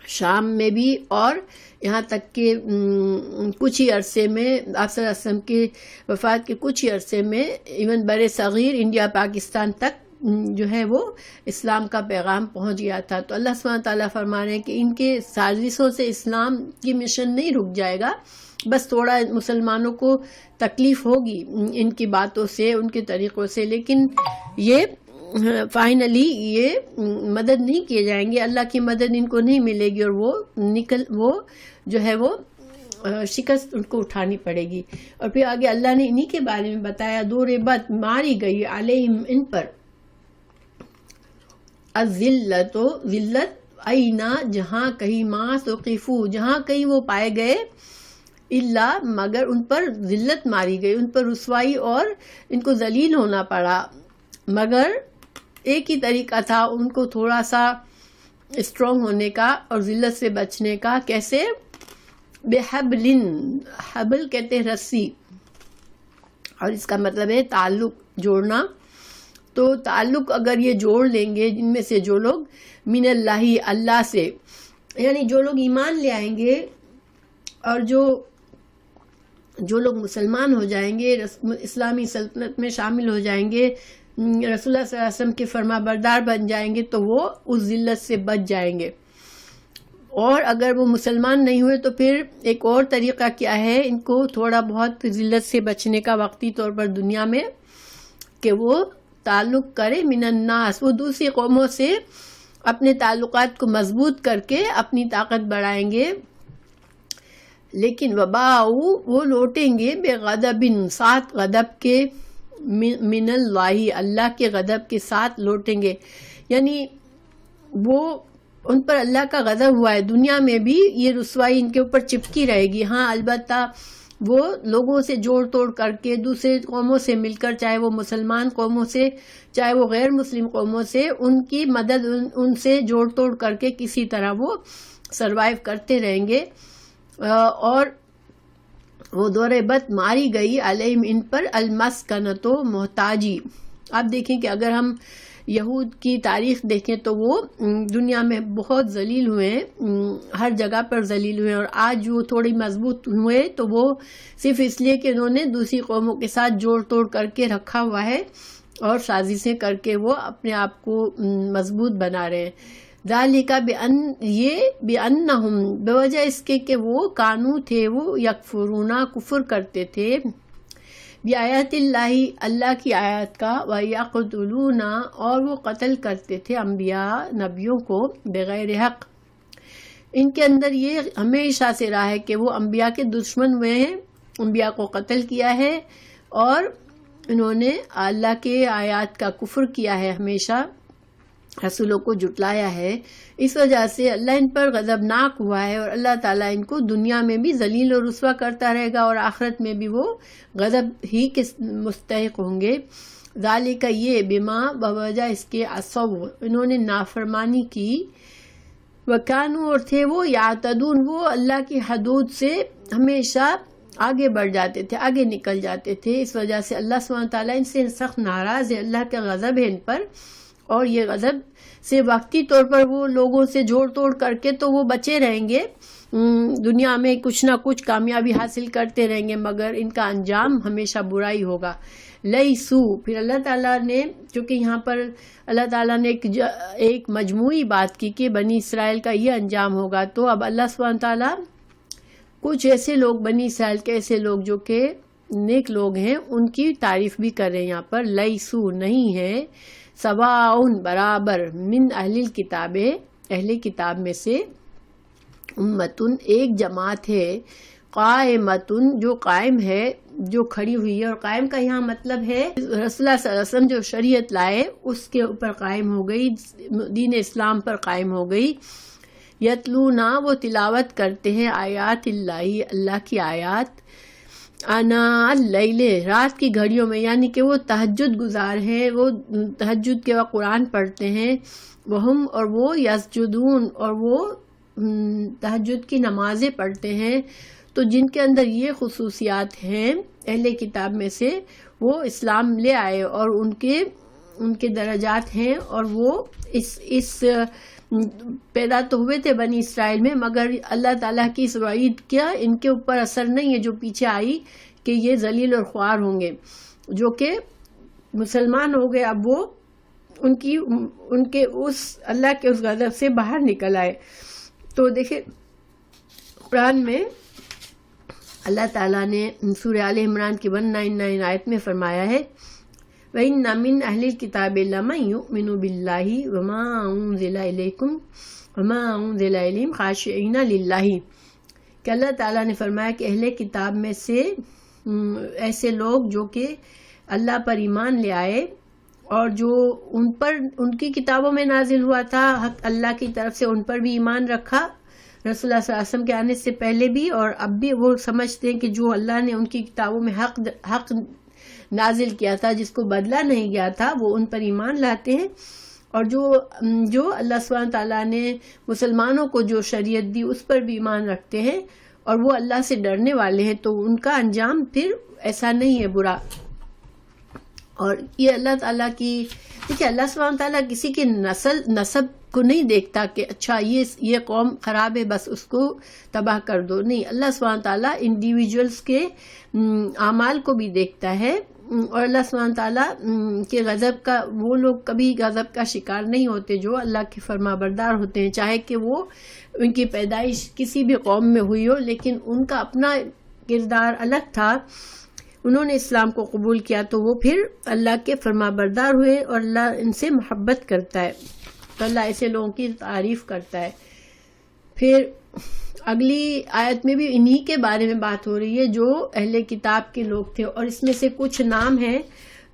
شام میں بھی، اور یہاں تک کہ کچھ ہی عرصے میں آپ صلی اللہ علیہ وسلم کی وفات کے کچھ ہی عرصے میں ایون بر صغیر انڈیا پاکستان تک جو ہے وہ اسلام کا پیغام پہنچ گیا تھا. تو اللہ سبحانہ تعالیٰ فرما رہے ہیں کہ ان کے سازشوں سے اسلام کی مشن نہیں رک جائے گا، بس تھوڑا مسلمانوں کو تکلیف ہوگی ان کی باتوں سے، ان کے طریقوں سے، لیکن یہ فائنلی یہ مدد نہیں کیے جائیں گے. اللہ کی مدد ان کو نہیں ملے گی، اور وہ جو ہے وہ شکست ان کو اٹھانی پڑے گی. اور پھر آگے اللہ نے انہی کے بارے میں بتایا، ضربت ماری گئی علیہم ان پر الذلت ذلت اینا جہاں کہیں ما ثقفوا جہاں کہیں وہ پائے گئے، الا مگر ان پر ذلت ماری گئی، ان پر رسوائی اور ان کو ذلیل ہونا پڑا. مگر ایک ہی طریقہ تھا ان کو تھوڑا سا اسٹرانگ ہونے کا اور ذلت سے بچنے کا. کیسے؟ بحبل، حبل کہتے ہیں رسی، اور اس کا مطلب ہے تعلق جوڑنا. تو تعلق اگر یہ جوڑ لیں گے جن میں سے جو لوگ من اللہ اللہ سے، یعنی جو لوگ ایمان لے آئیں گے اور جو لوگ مسلمان ہو جائیں گے، اسلامی سلطنت میں شامل ہو جائیں گے، رسول اللہ صلی اللہ علیہ وسلم کے فرما بردار بن جائیں گے، تو وہ اس ذلت سے بچ جائیں گے. اور اگر وہ مسلمان نہیں ہوئے تو پھر ایک اور طریقہ کیا ہے ان کو تھوڑا بہت ذلت سے بچنے کا وقتی طور پر دنیا میں، کہ وہ تعلق کرے من الناس، وہ دوسری قوموں سے اپنے تعلقات کو مضبوط کر کے اپنی طاقت بڑھائیں گے. لیکن وباؤ وہ لوٹیں گے بغضب، ساتھ غضب کے، من اللہ اللہ کے غضب کے ساتھ لوٹیں گے. یعنی وہ ان پر اللہ کا غضب ہوا ہے، دنیا میں بھی یہ رسوائی ان کے اوپر چپکی رہے گی. ہاں البتہ وہ لوگوں سے جوڑ توڑ کر کے، دوسرے قوموں سے مل کر، چاہے وہ مسلمان قوموں سے چاہے وہ غیر مسلم قوموں سے، ان کی مدد ان سے جوڑ توڑ کر کے کسی طرح وہ سروائیو کرتے رہیں گے. اور وہ ضربت ماری گئی علیہم ان پر المسکنۃ محتاجی. آپ دیکھیں کہ اگر ہم یہود کی تاریخ دیکھیں تو وہ دنیا میں بہت ذلیل ہوئے ہیں، ہر جگہ پر ذلیل ہوئے، اور آج وہ تھوڑی مضبوط ہوئے تو وہ صرف اس لیے کہ انہوں نے دوسری قوموں کے ساتھ جوڑ توڑ کر کے رکھا ہوا ہے اور سازشیں کر کے وہ اپنے آپ کو مضبوط بنا رہے ہیں. ذالک بأنہم بوجہ اس کے کہ وہ کانو تھے، وہ یکفرون کفر کرتے تھے، بآیات اللہ اللہ کی آیات کا، ویقتلون اور وہ قتل کرتے تھے انبیاء نبیوں کو بغیر حق. ان کے اندر یہ ہمیشہ سے رہا ہے کہ وہ انبیاء کے دشمن ہوئے ہیں، انبیاء کو قتل کیا ہے اور انہوں نے اللہ کے آیات کا کفر کیا ہے، ہمیشہ رسولوں کو جھٹلایا ہے. اس وجہ سے اللہ ان پر غضبناک ہوا ہے، اور اللہ تعالیٰ ان کو دنیا میں بھی ذلیل اور رسوا کرتا رہے گا، اور آخرت میں بھی وہ غضب ہی کے مستحق ہوں گے. ذالک یہ بما بوجہ اس کے عصوا انہوں نے نافرمانی کی، وکانو اور تھے وہ یعتدون وہ اللہ کی حدود سے ہمیشہ آگے بڑھ جاتے تھے، آگے نکل جاتے تھے. اس وجہ سے اللہ سبحانہ تعالیٰ ان سے سخت ناراض ہے، اللہ کا غضب ہے ان پر، اور یہ غضب سے وقتی طور پر وہ لوگوں سے جوڑ توڑ کر کے تو وہ بچے رہیں گے، دنیا میں کچھ نہ کچھ کامیابی حاصل کرتے رہیں گے، مگر ان کا انجام ہمیشہ برا ہی ہوگا۔ لیسو، پھر اللہ تعالیٰ نے، چونکہ یہاں پر اللہ تعالیٰ نے ایک مجموعی بات کی کہ بنی اسرائیل کا یہ انجام ہوگا، تو اب اللہ سبحانہ تعالیٰ کچھ ایسے لوگ، بنی اسرائیل کے ایسے لوگ جو کہ نیک لوگ ہیں، ان کی تعریف بھی کر رہے ہیں یہاں پر۔ لیسو، نہیں ہے، سواء، برابر، من اہل الکتاب، اہل کتاب میں سے، امتن، ایک جماعت ہے، قائمتن، جو قائم ہے، جو کھڑی ہوئی ہے۔ اور قائم کا یہاں مطلب ہے رسول اللہ صلی اللہ علیہ وسلم جو شریعت لائے اس کے اوپر قائم ہو گئی، دین اسلام پر قائم ہو گئی۔ یتلونا، وہ تلاوت کرتے ہیں، آیات اللہ، اللہ کی آیات، آناء اللیل، رات کی گھڑیوں میں، یعنی کہ وہ تہجد گزار ہیں، وہ تہجد کے وقت قرآن پڑھتے ہیں، وہم، اور وہ یسجدون، اور وہ تہجد کی نمازیں پڑھتے ہیں۔ تو جن کے اندر یہ خصوصیات ہیں اہل کتاب میں سے، وہ اسلام لے آئے اور ان کے درجات ہیں، اور وہ اس پیدا تو ہوئے تھے بنی اسرائیل میں، مگر اللہ تعالیٰ کی اس وعید کیا ان کے اوپر اثر نہیں ہے جو پیچھے آئی کہ یہ ذلیل اور خوار ہوں گے۔ جو کہ مسلمان ہو گئے، اب وہ ان کے اس اللہ کے اس غضب سے باہر نکل آئے۔ تو دیکھیں قرآن میں اللہ تعالیٰ نے سورہ آل عمران کی 199 آیت میں فرمایا ہے، وَإِنَّ مِنْ أَهْلِ الْكِتَابِ لَمَن يُؤْمِنُ بِاللَّهِ وَمَا أُنزِلَ إِلَيْكُمْ وَمَا أُنزِلَ إِلَيْهِمْ خَاشِعِينَ لِلَّهِ، کہ اللہ تعالیٰ نے فرمایا کہ اہل کتاب میں سے ایسے لوگ جو کہ اللہ پر ایمان لے آئے اور جو ان کی کتابوں میں نازل ہوا تھا، حق اللہ کی طرف سے ان پر بھی ایمان رکھا، رسول اللہ صلی اللہ علیہ وسلم کے آنے سے پہلے بھی اور اب بھی وہ سمجھتے ہیں کہ جو اللہ نے ان کی کتابوں میں حق نازل کیا تھا، جس کو بدلا نہیں گیا تھا، وہ ان پر ایمان لاتے ہیں۔ اور جو اللہ سبحانہ تعالیٰ نے مسلمانوں کو جو شریعت دی اس پر بھی ایمان رکھتے ہیں اور وہ اللہ سے ڈرنے والے ہیں، تو ان کا انجام پھر ایسا نہیں ہے برا۔ اور یہ اللہ تعالیٰ کی، دیکھیے اللہ سبحانہ تعالیٰ کسی کے نسب کو نہیں دیکھتا کہ اچھا یہ قوم خراب ہے بس اس کو تباہ کر دو، نہیں، اللہ سبحانہ تعالیٰ انڈیویجولز کے اعمال کو بھی دیکھتا ہے۔ اور اللہ سبحانہ تعالیٰ کے غضب کا، وہ لوگ کبھی غضب کا شکار نہیں ہوتے جو اللہ کے فرما بردار ہوتے ہیں، چاہے کہ وہ ان کی پیدائش کسی بھی قوم میں ہوئی ہو، لیکن ان کا اپنا کردار الگ تھا، انہوں نے اسلام کو قبول کیا تو وہ پھر اللہ کے فرما بردار ہوئے اور اللہ ان سے محبت کرتا ہے، تو اللہ ایسے لوگوں کی تعریف کرتا ہے۔ پھر اگلی آیت میں بھی انہی کے بارے میں بات ہو رہی ہے جو اہل کتاب کے لوگ تھے، اور اس میں سے کچھ نام ہیں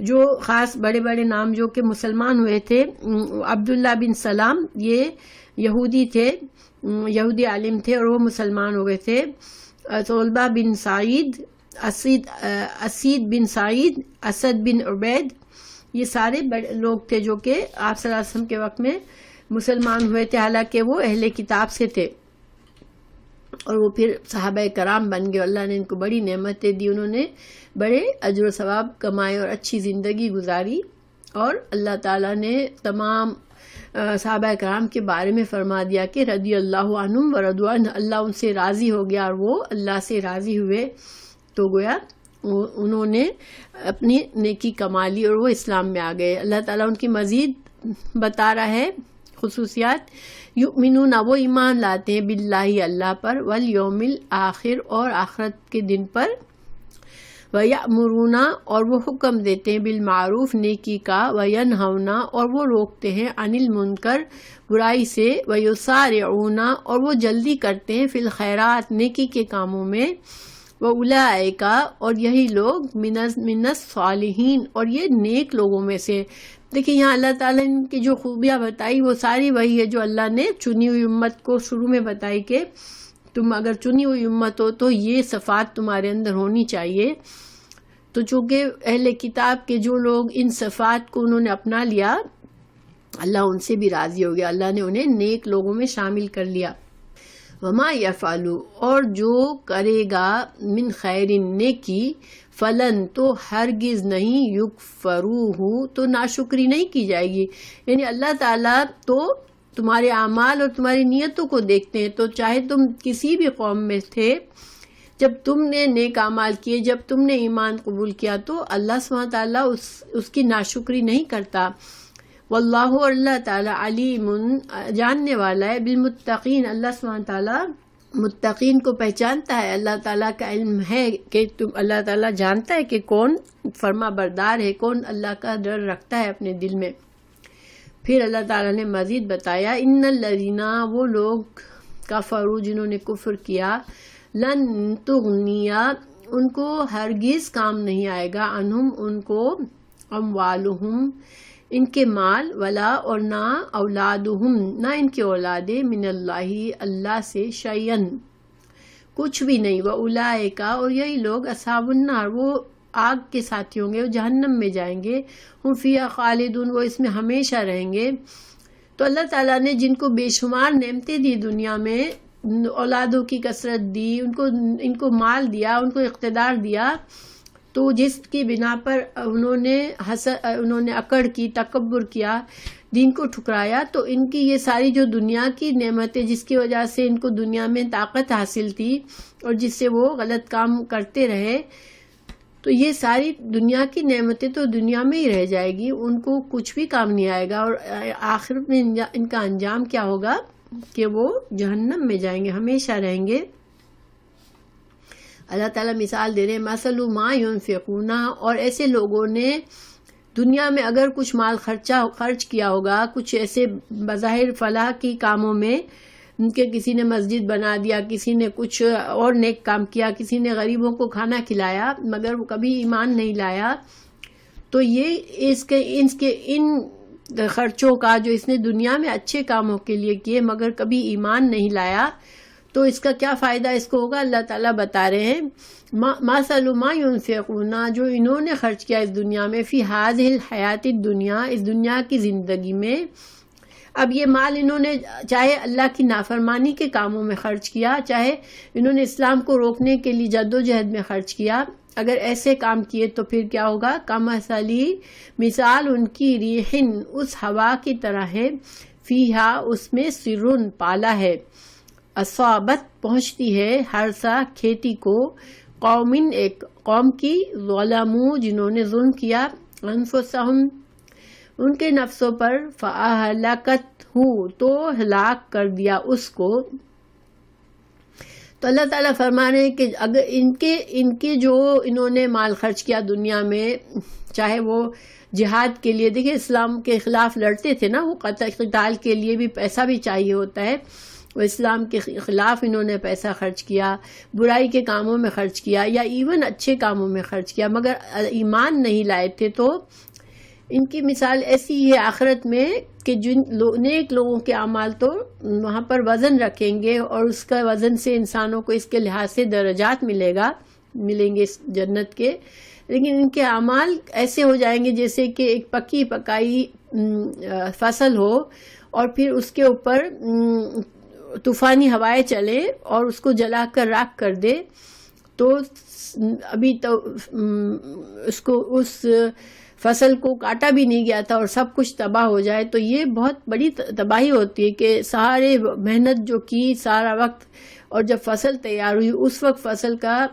جو خاص بڑے بڑے نام جو کہ مسلمان ہوئے تھے۔ عبداللہ بن سلام، یہ یہودی تھے، یہودی عالم تھے اور وہ مسلمان ہو گئے تھے۔ صلبہ بن سعید، اسید بن سعید، اسد بن عبید، یہ سارے بڑے لوگ تھے جو کہ آپ صلی اللہ علیہ وسلم کے وقت میں مسلمان ہوئے تھے، حالانکہ وہ اہل کتاب سے تھے، اور وہ پھر صحابہ کرام بن گئے۔ اللہ نے ان کو بڑی نعمتیں دی، انہوں نے بڑے اجر و ثواب کمائے اور اچھی زندگی گزاری، اور اللہ تعالیٰ نے تمام صحابہ کرام کے بارے میں فرما دیا کہ رضی اللہ عنہم ورضوا عنہ، اللہ ان سے راضی ہو گیا اور وہ اللہ سے راضی ہوئے، تو گویا انہوں نے اپنی نیکی کما لی اور وہ اسلام میں آ گئے۔ اللہ تعالیٰ ان کی مزید بتا رہا ہے خصوصیات، یؤمنون، وہ ایمان لاتے ہیں، باللہ، اللہ پر، والیوم الآخر، اور آخرت کے دن پر، وَيَأْمُرُونَ، اور وہ حکم دیتے ہیں، بالمعروف، نیکی کا، وَيَنْهَوْنَ، اور وہ روکتے ہیں، عن المنکر، برائی سے، وَيُسَارِعُونَ، اور وہ جلدی کرتے ہیں، فی الخیرات، نیکی کے کاموں میں، وَأُولَئِکَ، اور یہی لوگ، من الصالحین، اور یہ نیک لوگوں میں سے۔ دیکھیں یہاں اللہ تعالیٰ نے کی جو خوبیاں بتائی وہ ساری وہی ہے جو اللہ نے چنی ہوئی امت کو شروع میں بتائی کہ تم اگر چنی ہوئی امت ہو تو یہ صفات تمہارے اندر ہونی چاہیے۔ تو چونکہ اہل کتاب کے جو لوگ ان صفات کو انہوں نے اپنا لیا، اللہ ان سے بھی راضی ہو گیا، اللہ نے انہیں نیک لوگوں میں شامل کر لیا۔ وما یفعلوا اور جو کرے گا من خیر نیکی فلن تو ہرگز نہیں یکفروہ تو ناشکری نہیں کی جائے گی. یعنی اللہ تعالیٰ تو تمہارے اعمال اور تمہاری نیتوں کو دیکھتے ہیں. تو چاہے تم کسی بھی قوم میں تھے، جب تم نے نیک اعمال کیے، جب تم نے ایمان قبول کیا، تو اللہ سبحانہ تعالیٰ اس کی ناشکری نہیں کرتا. واللہ اللہ تعالیٰ علیم جاننے والا ہے بالمتقین، اللہ سبحانہ تعالیٰ متقین کو پہچانتا ہے. اللہ تعالیٰ کا علم ہے کہ اللہ تعالیٰ جانتا ہے کہ کون فرما بردار ہے، کون اللہ کا ڈر رکھتا ہے اپنے دل میں. پھر اللہ تعالیٰ نے مزید بتایا ان الذین وہ لوگ کفروا جنہوں نے کفر کیا، لن تغنیا ان کو ہرگز کام نہیں آئے گا، عنہم ان کو، اموالہم ان کے مال، ولا اور نہ اولادہم نہ ان کے اولادیں، من اللہ اللہ سے، شیئن کچھ بھی نہیں. واولئک اور یہی لوگ اصحاب النار وہ آگ کے ساتھی ہوں گے، وہ جہنم میں جائیں گے، ہم فیہا خالدون وہ اس میں ہمیشہ رہیں گے. تو اللہ تعالیٰ نے جن کو بے شمار نعمتیں دی دنیا میں، اولادوں کی کثرت دی، ان کو مال دیا، ان کو اقتدار دیا، تو جس کی بنا پر انہوں نے اکڑ کی، تکبر کیا، دین کو ٹھکرایا، تو ان کی یہ ساری جو دنیا کی نعمتیں جس کی وجہ سے ان کو دنیا میں طاقت حاصل تھی اور جس سے وہ غلط کام کرتے رہے، تو یہ ساری دنیا کی نعمتیں تو دنیا میں ہی رہ جائے گی، ان کو کچھ بھی کام نہیں آئے گا. اور آخر میں ان کا انجام کیا ہوگا کہ وہ جہنم میں جائیں گے، ہمیشہ رہیں گے. اللہ تعالیٰ مثال دے رہے ہیں مثل ما ينفقون، اور ایسے لوگوں نے دنیا میں اگر کچھ مال خرچ کیا ہوگا کچھ ایسے بظاہر فلاح کی کاموں میں، ان کے کسی نے مسجد بنا دیا، کسی نے کچھ اور نیک کام کیا، کسی نے غریبوں کو کھانا کھلایا، مگر وہ کبھی ایمان نہیں لایا، تو یہ ان خرچوں کا جو اس نے دنیا میں اچھے کاموں کے لیے کیے مگر کبھی ایمان نہیں لایا، تو اس کا کیا فائدہ اس کو ہوگا. اللہ تعالیٰ بتا رہے ہیں مثل ما ينفقون جو انہوں نے خرچ کیا اس دنیا میں، فی هذه الحیات الدنیا اس دنیا کی زندگی میں. اب یہ مال انہوں نے چاہے اللہ کی نافرمانی کے کاموں میں خرچ کیا، چاہے انہوں نے اسلام کو روکنے کے لیے جدوجہد میں خرچ کیا، اگر ایسے کام کیے تو پھر کیا ہوگا. کمثلی مثال ان کی ریحن اس ہوا کی طرح ہے، فیہا اس میں سرن پالا ہے، اصابت پہنچتی ہے، ہرسا کھیتی کو، قومن ایک قوم کی، ظلموا جنہوں نے ظلم کیا، انفسہم ان کے نفسوں پر، فاہلکتہ تو ہلاک کر دیا اس کو. تو اللہ تعالیٰ فرما رہے ہیں کہ اگر ان کے جو انہوں نے مال خرچ کیا دنیا میں، چاہے وہ جہاد کے لیے، دیکھیں اسلام کے خلاف لڑتے تھے نا، وہ قتال کے لیے بھی پیسہ بھی چاہیے ہوتا ہے، وہ اسلام کے خلاف انہوں نے پیسہ خرچ کیا، برائی کے کاموں میں خرچ کیا، یا ایون اچھے کاموں میں خرچ کیا، مگر ایمان نہیں لائے تھے. تو ان کی مثال ایسی ہے آخرت میں کہ جن نیک لوگوں کے اعمال تو وہاں پر وزن رکھیں گے، اور اس کا وزن سے انسانوں کو اس کے لحاظ سے درجات ملیں گے اس جنت کے، لیکن ان کے اعمال ایسے ہو جائیں گے جیسے کہ ایک پکی پکائی فصل ہو اور پھر اس کے اوپر طوفانی ہوائیں چلے اور اس کو جلا کر راکھ کر دے، تو ابھی تو اس فصل کو کاٹا بھی نہیں گیا تھا اور سب کچھ تباہ ہو جائے، تو یہ بہت بڑی تباہی ہوتی ہے کہ سارے محنت جو کی، سارا وقت، اور جب فصل تیار ہوئی اس وقت فصل کا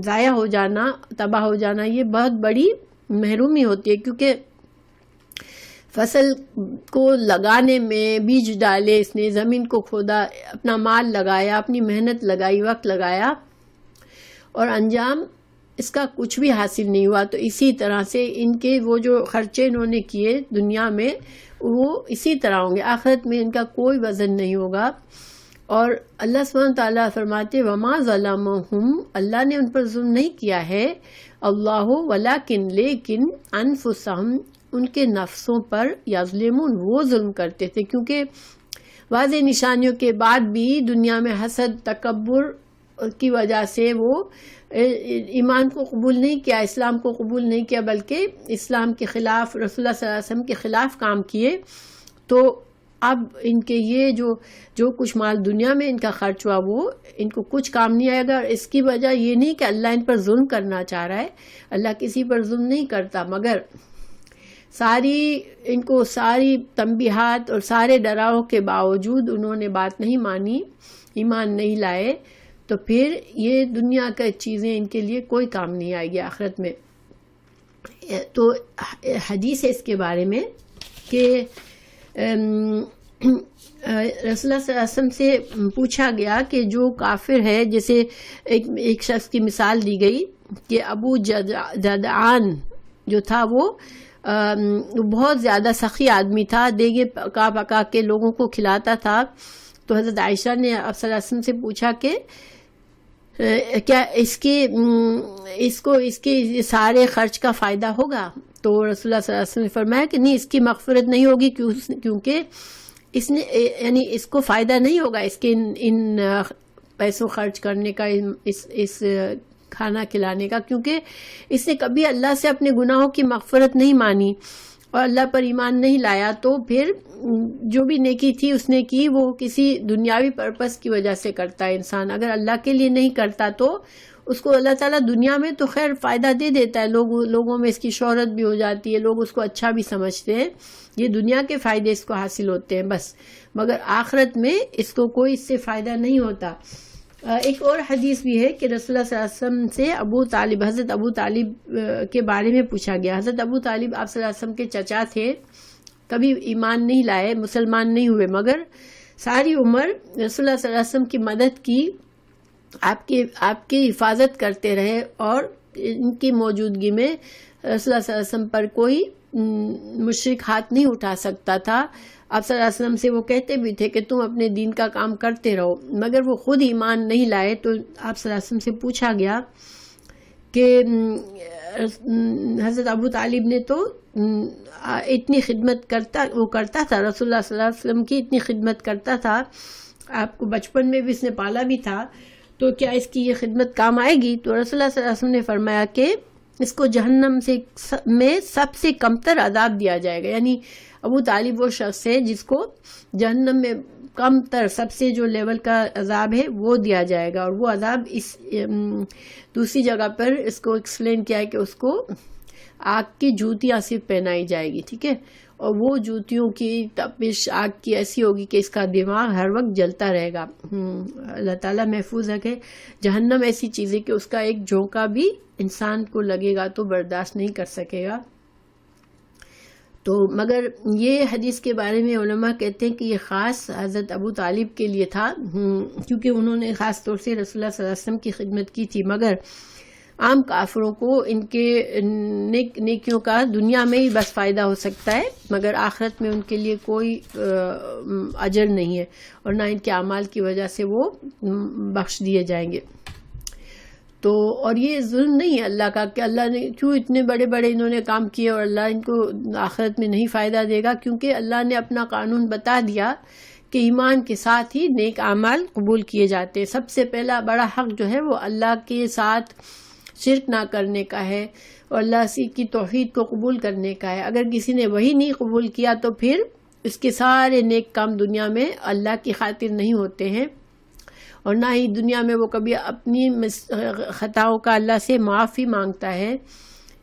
ضائع ہو جانا، تباہ ہو جانا، یہ بہت بڑی محرومی ہوتی ہے. کیونکہ فصل کو لگانے میں بیج ڈالے، اس نے زمین کو کھودا، اپنا مال لگایا، اپنی محنت لگائی، وقت لگایا، اور انجام اس کا کچھ بھی حاصل نہیں ہوا. تو اسی طرح سے ان کے وہ جو خرچے انہوں نے کیے دنیا میں وہ اسی طرح ہوں گے، آخرت میں ان کا کوئی وزن نہیں ہوگا. اور اللہ سبحانہ تعالیٰ فرماتے وما ظلمہم اللہ نے ان پر ظلم نہیں کیا ہے، اللہ ولکن لیکن انفسہم ان کے نفسوں پر، یظلمون وہ ظلم کرتے تھے. کیونکہ واضح نشانیوں کے بعد بھی دنیا میں حسد، تکبر کی وجہ سے وہ ایمان کو قبول نہیں کیا، اسلام کو قبول نہیں کیا، بلکہ اسلام کے خلاف، رسول اللہ صلی اللہ علیہ وسلم کے خلاف کام کیے. تو اب ان کے یہ جو کچھ مال دنیا میں ان کا خرچ ہوا وہ ان کو کچھ کام نہیں آئے گا. اور اس کی وجہ یہ نہیں کہ اللہ ان پر ظلم کرنا چاہ رہا ہے، اللہ کسی پر ظلم نہیں کرتا، مگر ان کو ساری تنبیہات اور سارے ڈراؤں کے باوجود انہوں نے بات نہیں مانی، ایمان نہیں لائے، تو پھر یہ دنیا کی چیزیں ان کے لیے کوئی کام نہیں آئے گی آخرت میں. تو حدیث ہے اس کے بارے میں کہ رسول اللہ صلی اللہ علیہ وسلم سے پوچھا گیا کہ جو کافر ہے، جیسے ایک شخص کی مثال دی گئی کہ ابو جدعان جو تھا وہ بہت زیادہ سخی آدمی تھا، دیگے پکا پکا کے لوگوں کو کھلاتا تھا. تو حضرت عائشہ نے آپ صلی اللہ علیہ وسلم سے پوچھا کہ کیا اس کے سارے خرچ کا فائدہ ہوگا؟ تو رسول اللہ صلی اللہ علیہ وسلم نے فرمایا کہ نہیں، اس کی مغفرت نہیں ہوگی، کیونکہ اس نے یعنی اس کو فائدہ نہیں ہوگا اس کے ان پیسوں خرچ کرنے کا، اس کھانا کھلانے کا، کیونکہ اس نے کبھی اللہ سے اپنے گناہوں کی مغفرت نہیں مانی اور اللہ پر ایمان نہیں لایا. تو پھر جو بھی نیکی تھی اس نے کی، وہ کسی دنیاوی پرپس کی وجہ سے کرتا ہے انسان. اگر اللہ کے لیے نہیں کرتا تو اس کو اللہ تعالیٰ دنیا میں تو خیر فائدہ دے دیتا ہے، لوگوں میں اس کی شہرت بھی ہو جاتی ہے، لوگ اس کو اچھا بھی سمجھتے ہیں، یہ دنیا کے فائدے اس کو حاصل ہوتے ہیں بس، مگر آخرت میں اس کو کوئی اس سے فائدہ نہیں ہوتا. ایک اور حدیث بھی ہے کہ رسول اللہ صلی اللہ علیہ وسلم سے حضرت ابو طالب کے بارے میں پوچھا گیا. حضرت ابو طالب آپ صلی اللہ علیہ وسلم کے چچا تھے، کبھی ایمان نہیں لائے، مسلمان نہیں ہوئے، مگر ساری عمر رسول اللہ صلی اللہ علیہ وسلم کی مدد کی، آپ کی حفاظت کرتے رہے، اور ان کی موجودگی میں رسول اللہ صلی اللہ علیہ وسلم پر کوئی مشرک ہاتھ نہیں اٹھا سکتا تھا. آپ صلی اللہ علیہ وسلم سے وہ کہتے بھی تھے کہ تم اپنے دین کا کام کرتے رہو، مگر وہ خود ایمان نہیں لائے. تو آپ صلی اللہ علیہ وسلم سے پوچھا گیا کہ حضرت ابو طالب نے تو اتنی خدمت کرتا تھا، رسول اللہ صلی اللہ علیہ وسلم کی اتنی خدمت کرتا تھا، آپ کو بچپن میں بھی اس نے پالا بھی تھا، تو کیا اس کی یہ خدمت کام آئے گی؟ تو رسول اللہ صلی اللہ علیہ وسلم نے فرمایا کہ اس کو جہنم میں سب سے کمتر عذاب دیا جائے گا. یعنی ابو طالب وہ شخص ہے جس کو جہنم میں کم تر سب سے جو لیول کا عذاب ہے وہ دیا جائے گا. اور وہ عذاب اس دوسری جگہ پر اس کو ایکسپلین کیا ہے کہ اس کو آگ کی جوتیاں صرف پہنائی جائے گی، ٹھیک ہے، اور وہ جوتیوں کی تپش آگ کی ایسی ہوگی کہ اس کا دماغ ہر وقت جلتا رہے گا. اللہ تعالیٰ محفوظ رکھے. جہنم ایسی چیز ہے کہ اس کا ایک جھونکا بھی انسان کو لگے گا تو برداشت نہیں کر سکے گا. تو مگر یہ حدیث کے بارے میں علماء کہتے ہیں کہ یہ خاص حضرت ابو طالب کے لیے تھا، کیونکہ انہوں نے خاص طور سے رسول اللہ صلی اللہ علیہ وسلم کی خدمت کی تھی. مگر عام کافروں کو ان کے نیکیوں کا دنیا میں ہی بس فائدہ ہو سکتا ہے، مگر آخرت میں ان کے لیے کوئی اجر نہیں ہے، اور نہ ان کے اعمال کی وجہ سے وہ بخش دیے جائیں گے. تو اور یہ ظلم نہیں ہے اللہ کا کہ اللہ نے کیوں اتنے بڑے انہوں نے کام کیے اور اللہ ان کو آخرت میں نہیں فائدہ دے گا، کیونکہ اللہ نے اپنا قانون بتا دیا کہ ایمان کے ساتھ ہی نیک اعمال قبول کیے جاتے ہیں. سب سے پہلا بڑا حق جو ہے وہ اللہ کے ساتھ شرک نہ کرنے کا ہے اور اللہ کی توحید کو قبول کرنے کا ہے. اگر کسی نے وہی نہیں قبول کیا تو پھر اس کے سارے نیک کام دنیا میں اللہ کی خاطر نہیں ہوتے ہیں، اور نہ ہی دنیا میں وہ کبھی اپنی خطاؤں کا اللہ سے معافی مانگتا ہے،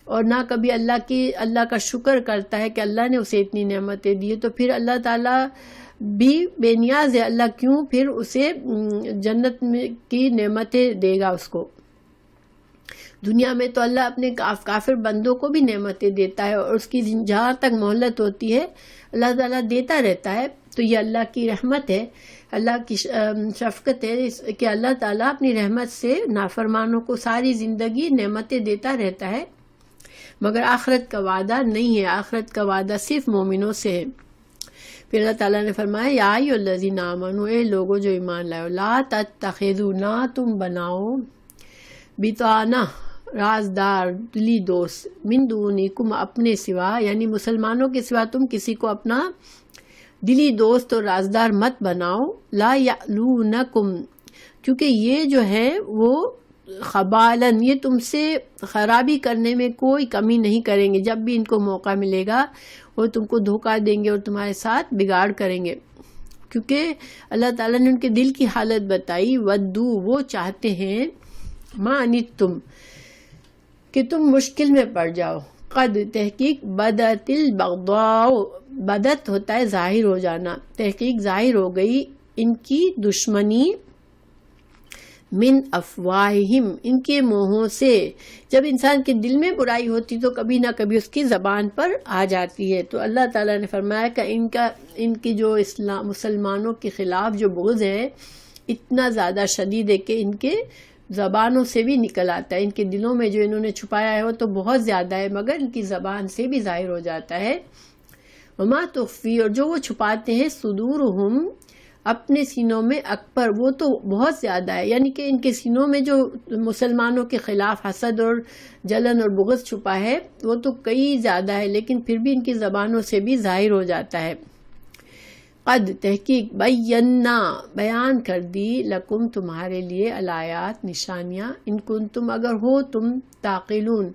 اور نہ کبھی اللہ کا شکر کرتا ہے کہ اللہ نے اسے اتنی نعمتیں دی. تو پھر اللہ تعالیٰ بھی بے نیاز ہے، اللہ کیوں پھر اسے جنت کی نعمتیں دے گا اس کو. دنیا میں تو اللہ اپنے کافر بندوں کو بھی نعمتیں دیتا ہے، اور اس کی جہاں تک مہلت ہوتی ہے اللہ تعالیٰ دیتا رہتا ہے. تو یہ اللہ کی رحمت ہے، اللہ کی شفقت ہے کہ اللہ تعالیٰ اپنی رحمت سے نافرمانوں کو ساری زندگی نعمتیں دیتا رہتا ہے، مگر آخرت کا وعدہ نہیں ہے. آخرت کا وعدہ صرف مومنوں سے ہے. پھر اللہ تعالیٰ نے فرمایا یا ایھا الذین آمنوا، اے لوگوں جو ایمان لائے، لا تتخذوا، نہ تم بناؤ، بطانہ رازدار دلی دوست، من دونکم اپنے سوا، یعنی مسلمانوں کے سوا تم کسی کو اپنا دلی دوست اور رازدار مت بناؤ. لا یعلونکم، کیونکہ یہ جو ہے وہ خبالن، یہ تم سے خرابی کرنے میں کوئی کمی نہیں کریں گے. جب بھی ان کو موقع ملے گا وہ تم کو دھوکہ دیں گے اور تمہارے ساتھ بگاڑ کریں گے. کیونکہ اللہ تعالیٰ نے ان کے دل کی حالت بتائی. ودو، وہ چاہتے ہیں، ما انتم، کہ تم مشکل میں پڑ جاؤ. قد، تحقیق، بدت البغضاء، بدت ہوتا ہے ظاہر ہو جانا، تحقیق ظاہر ہو گئی ان کی دشمنی، من افواہہم، ان کے منہوں سے. جب انسان کے دل میں برائی ہوتی تو کبھی نہ کبھی اس کی زبان پر آ جاتی ہے. تو اللہ تعالیٰ نے فرمایا کہ ان کی جو مسلمانوں کے خلاف جو بغض ہے اتنا زیادہ شدید ہے کہ ان کے زبانوں سے بھی نکل آتا ہے. ان کے دلوں میں جو انہوں نے چھپایا ہے وہ تو بہت زیادہ ہے، مگر ان کی زبان سے بھی ظاہر ہو جاتا ہے. وما تخفی، اور جو وہ چھپاتے ہیں، صدورہم، اپنے سینوں میں، اکبر، وہ تو بہت زیادہ ہے. یعنی کہ ان کے سینوں میں جو مسلمانوں کے خلاف حسد اور جلن اور بغض چھپا ہے وہ تو کئی زیادہ ہے، لیکن پھر بھی ان کی زبانوں سے بھی ظاہر ہو جاتا ہے. قد، تحقیق، بینا، بیان کر دی، لکم، تمہارے لیے، الآیات، نشانیاں، ان کنتم، اگر ہو تم، تعقلون.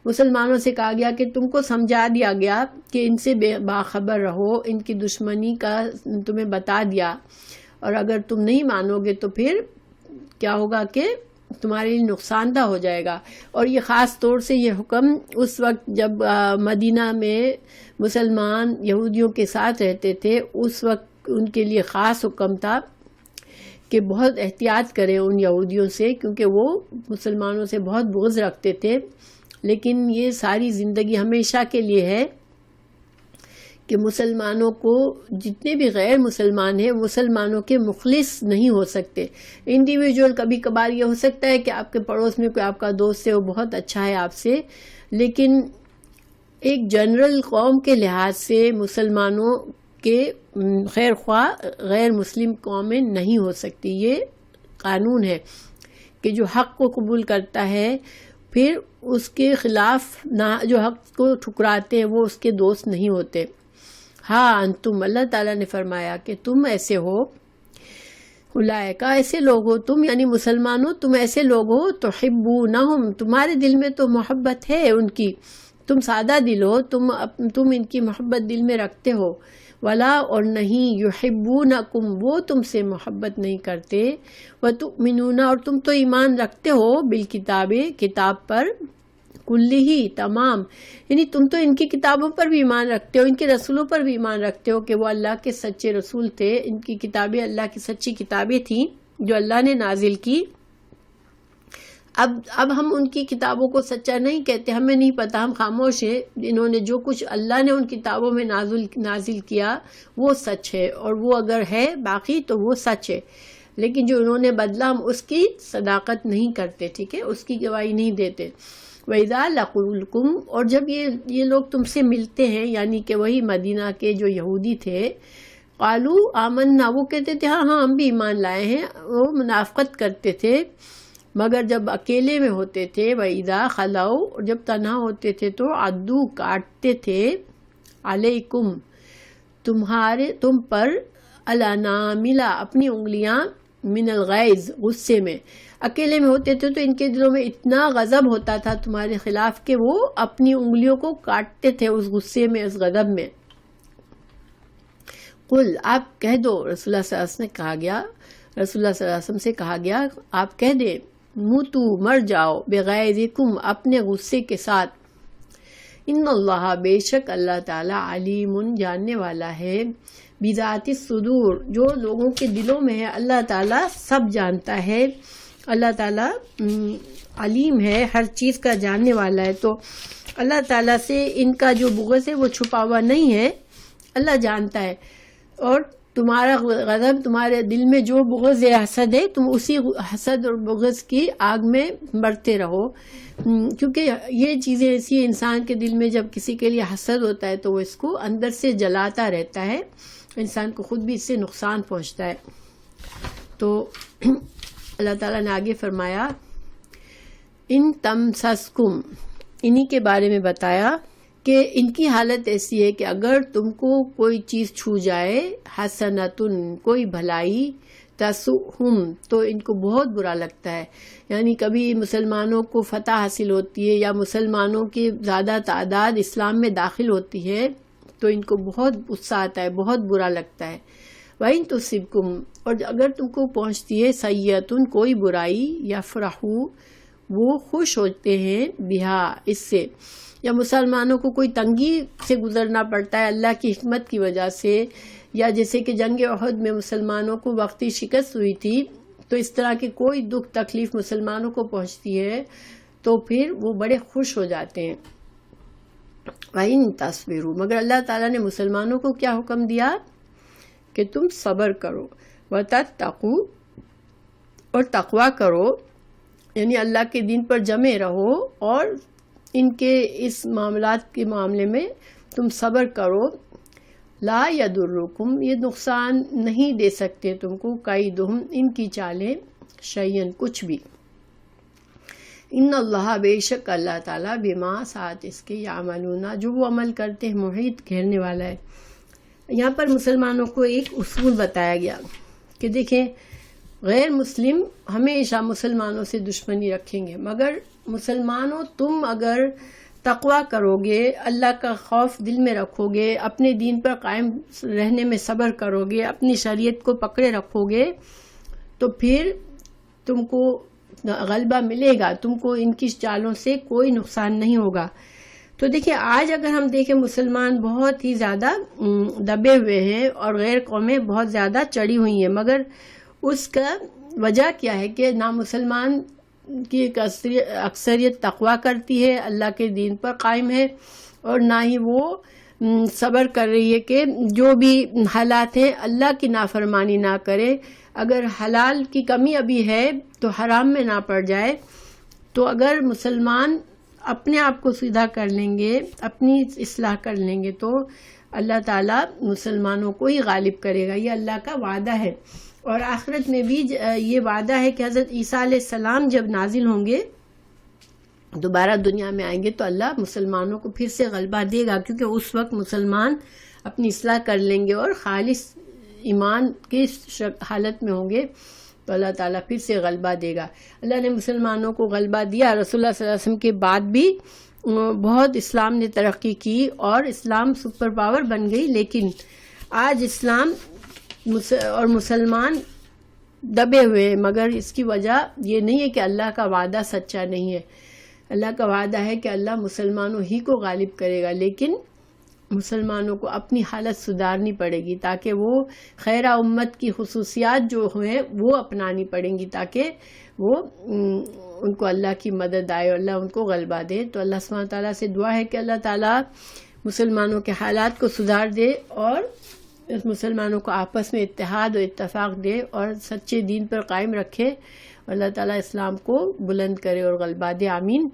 مسلمانوں سے کہا گیا کہ تم کو سمجھا دیا گیا کہ ان سے باخبر رہو، ان کی دشمنی کا تمہیں بتا دیا، اور اگر تم نہیں مانو گے تو پھر کیا ہوگا کہ تمہارے لیے نقصان دہ ہو جائے گا. اور یہ خاص طور سے یہ حکم اس وقت جب مدینہ میں مسلمان یہودیوں کے ساتھ رہتے تھے، اس وقت ان کے لیے خاص حکم تھا کہ بہت احتیاط کریں ان یہودیوں سے، کیونکہ وہ مسلمانوں سے بہت بغض رکھتے تھے. لیکن یہ ساری زندگی ہمیشہ کے لیے ہے کہ مسلمانوں کو، جتنے بھی غیر مسلمان ہیں، مسلمانوں کے مخلص نہیں ہو سکتے. انڈیویجول کبھی کبھار یہ ہو سکتا ہے کہ آپ کے پڑوس میں کوئی آپ کا دوست ہے، وہ بہت اچھا ہے آپ سے، لیکن ایک جنرل قوم کے لحاظ سے مسلمانوں کے خیر خواہ غیر مسلم قومیں نہیں ہو سکتی. یہ قانون ہے کہ جو حق کو قبول کرتا ہے پھر اس کے خلاف جو حق کو ٹھکراتے ہیں وہ اس کے دوست نہیں ہوتے. ہاں انتم، اللہ تعالیٰ نے فرمایا کہ تم ایسے ہو، اولئک، ایسے لوگ ہو تم، یعنی مسلمانوں تم ایسے لوگ ہو، تحبونہم، تمہارے دل میں تو محبت ہے ان کی، تم سادہ دل ہو، تم ان کی محبت دل میں رکھتے ہو. ولا، اور نہیں، یحبونکم، وہ تم سے محبت نہیں کرتے. وتؤمنون، اور تم تو ایمان رکھتے ہو، بالکتاب، کتاب پر، کلہ، تمام، یعنی تم تو ان کی کتابوں پر بھی ایمان رکھتے ہو، ان کے رسولوں پر بھی ایمان رکھتے ہو کہ وہ اللہ کے سچے رسول تھے، ان کی کتابیں اللہ کی سچی کتابیں تھیں جو اللہ نے نازل کی. اب ہم ان کی کتابوں کو سچا نہیں کہتے، ہمیں نہیں پتا، ہم خاموش ہیں. انہوں نے جو کچھ اللہ نے ان کتابوں میں نازل کیا وہ سچ ہے، اور وہ اگر ہے باقی تو وہ سچ ہے، لیکن جو انہوں نے بدلا ہم اس کی صداقت نہیں کرتے، ٹھیک ہے، اس کی گواہی نہیں دیتے. وَإِذَا لَقُوكُمْ، اور جب یہ لوگ تم سے ملتے ہیں، یعنی کہ وہی مدینہ کے جو یہودی تھے، قالوا آمنا، وہ کہتے تھے ہاں ہم بھی ایمان لائے ہیں، وہ منافقت کرتے تھے. مگر جب اکیلے میں ہوتے تھے، وَإِذَا خَلَوْا، جب تنہا ہوتے تھے تو عَدُّوا، کاٹتے تھے، عَلَيْكُمْ، تم پر، الْأَنَامِلَ، اپنی انگلیاں، من الغیظ، غصے میں. اکیلے میں ہوتے تھے تو ان کے دلوں میں اتنا غضب ہوتا تھا تمہارے خلاف کہ وہ اپنی انگلیوں کو کاٹتے تھے اس غصے میں، اس غضب میں. قل، آپ کہہ دو، رسول اللہ صلی اللہ علیہ وسلم نے کہا گیا، رسول اللہ صلی اللہ علیہ وسلم سے کہا گیا آپ کہہ دیں، موتو، مر جاؤ، بغیظکم، اپنے غصے کے ساتھ. ان اللہ، بے شک اللہ تعالی، علیم، جاننے والا ہے، بذات الصدور، جو لوگوں کے دلوں میں ہے، اللہ تعالیٰ سب جانتا ہے. اللہ تعالیٰ علیم ہے، ہر چیز کا جاننے والا ہے. تو اللہ تعالیٰ سے ان کا جو بغض ہے وہ چھپا ہوا نہیں ہے، اللہ جانتا ہے. اور تمہارا غضب، تمہارے دل میں جو بغض ہے، حسد ہے، تم اسی حسد اور بغض کی آگ میں بڑھتے رہو، کیونکہ یہ چیزیں ایسی ہیں، انسان کے دل میں جب کسی کے لیے حسد ہوتا ہے تو وہ اس کو اندر سے جلاتا رہتا ہے، انسان کو خود بھی اس سے نقصان پہنچتا ہے. تو اللہ تعالیٰ نے آگے فرمایا، ان تمسسکم، انہی کے بارے میں بتایا کہ ان کی حالت ایسی ہے کہ اگر تم کو کوئی چیز چھو جائے، حسنتن، کوئی بھلائی، تسؤہم، تو ان کو بہت برا لگتا ہے. یعنی کبھی مسلمانوں کو فتح حاصل ہوتی ہے یا مسلمانوں کی زیادہ تعداد اسلام میں داخل ہوتی ہے تو ان کو بہت غصہ آتا ہے، بہت برا لگتا ہے. وَإِن تُصِبْكُمْ، اور اگر تم کو پہنچتی ہے سیئۃ، کوئی برائی، یفرحوا، وہ خوش ہوتے ہیں، بہا، اس سے، یا مسلمانوں کو کوئی تنگی سے گزرنا پڑتا ہے اللہ کی حکمت کی وجہ سے، یا جیسے کہ جنگ احد میں مسلمانوں کو وقتی شکست ہوئی تھی، تو اس طرح کی کوئی دکھ تکلیف مسلمانوں کو پہنچتی ہے تو پھر وہ بڑے خوش ہو جاتے ہیں. وَإِن تَصْبِرُوا، مگر اللہ تعالیٰ نے مسلمانوں کو کیا حکم دیا کہ تم صبر کرو، وَتَتَّقُوا، اور تقوی کرو، یعنی اللہ کے دین پر جمے رہو اور ان کے اس معاملات کے معاملے میں تم صبر کرو. لا یضرکم، یہ نقصان نہیں دے سکتے تم کو، کیدہم، ان کی چالیں، شیئن، کچھ بھی. ان اللہ، بے شک اللہ تعالیٰ، بما، ساتھ اس کے، یعملون، جو وہ عمل کرتے ہیں، محیط، گھیرنے والا ہے. یہاں پر مسلمانوں کو ایک اصول بتایا گیا کہ دیکھیں غیر مسلم ہمیشہ مسلمانوں سے دشمنی رکھیں گے، مگر مسلمانوں تم اگر تقوی کرو گے، اللہ کا خوف دل میں رکھو گے، اپنے دین پر قائم رہنے میں صبر کرو گے، اپنی شریعت کو پکڑے رکھو گے، تو پھر تم کو غلبہ ملے گا، تم کو ان کی چالوں سے کوئی نقصان نہیں ہوگا. تو دیکھیں آج اگر ہم دیکھیں مسلمان بہت ہی زیادہ دبے ہوئے ہیں اور غیر قومیں بہت زیادہ چڑھی ہوئی ہیں، مگر اس کا وجہ کیا ہے کہ نہ مسلمان کی ایک اکثریت تقوی کرتی ہے، اللہ کے دین پر قائم ہے، اور نہ ہی وہ صبر کر رہی ہے کہ جو بھی حالات ہیں اللہ کی نافرمانی نہ کرے. اگر حلال کی کمی ابھی ہے تو حرام میں نہ پڑ جائے. تو اگر مسلمان اپنے آپ کو سیدھا کر لیں گے، اپنی اصلاح کر لیں گے، تو اللہ تعالیٰ مسلمانوں کو ہی غالب کرے گا. یہ اللہ کا وعدہ ہے. اور آخرت میں بھی یہ وعدہ ہے کہ حضرت عیسیٰ علیہ السلام جب نازل ہوں گے، دوبارہ دنیا میں آئیں گے، تو اللہ مسلمانوں کو پھر سے غلبہ دے گا، کیونکہ اس وقت مسلمان اپنی اصلاح کر لیں گے اور خالص ایمان کی حالت میں ہوں گے، تو اللہ تعالیٰ پھر سے غلبہ دے گا. اللہ نے مسلمانوں کو غلبہ دیا. رسول اللہ صلی اللہ علیہ وسلم کے بعد بھی بہت اسلام نے ترقی کی اور اسلام سپر پاور بن گئی، لیکن آج اسلام اور مسلمان دبے ہوئے ہیں. مگر اس کی وجہ یہ نہیں ہے کہ اللہ کا وعدہ سچا نہیں ہے. اللہ کا وعدہ ہے کہ اللہ مسلمانوں ہی کو غالب کرے گا، لیکن مسلمانوں کو اپنی حالت سدھارنی پڑے گی تاکہ وہ خیرہ امت کی خصوصیات جو ہیں وہ اپنانی پڑیں گی، تاکہ وہ ان کو اللہ کی مدد آئے اور اللہ ان کو غلبہ دے. تو اللہ سبحانہ تعالیٰ سے دعا ہے کہ اللہ تعالیٰ مسلمانوں کے حالات کو سدھار دے اور اس مسلمانوں کو آپس میں اتحاد و اتفاق دے اور سچے دین پر قائم رکھے. اللہ تعالیٰ اسلام کو بلند کرے اور غلبہ دے. آمین.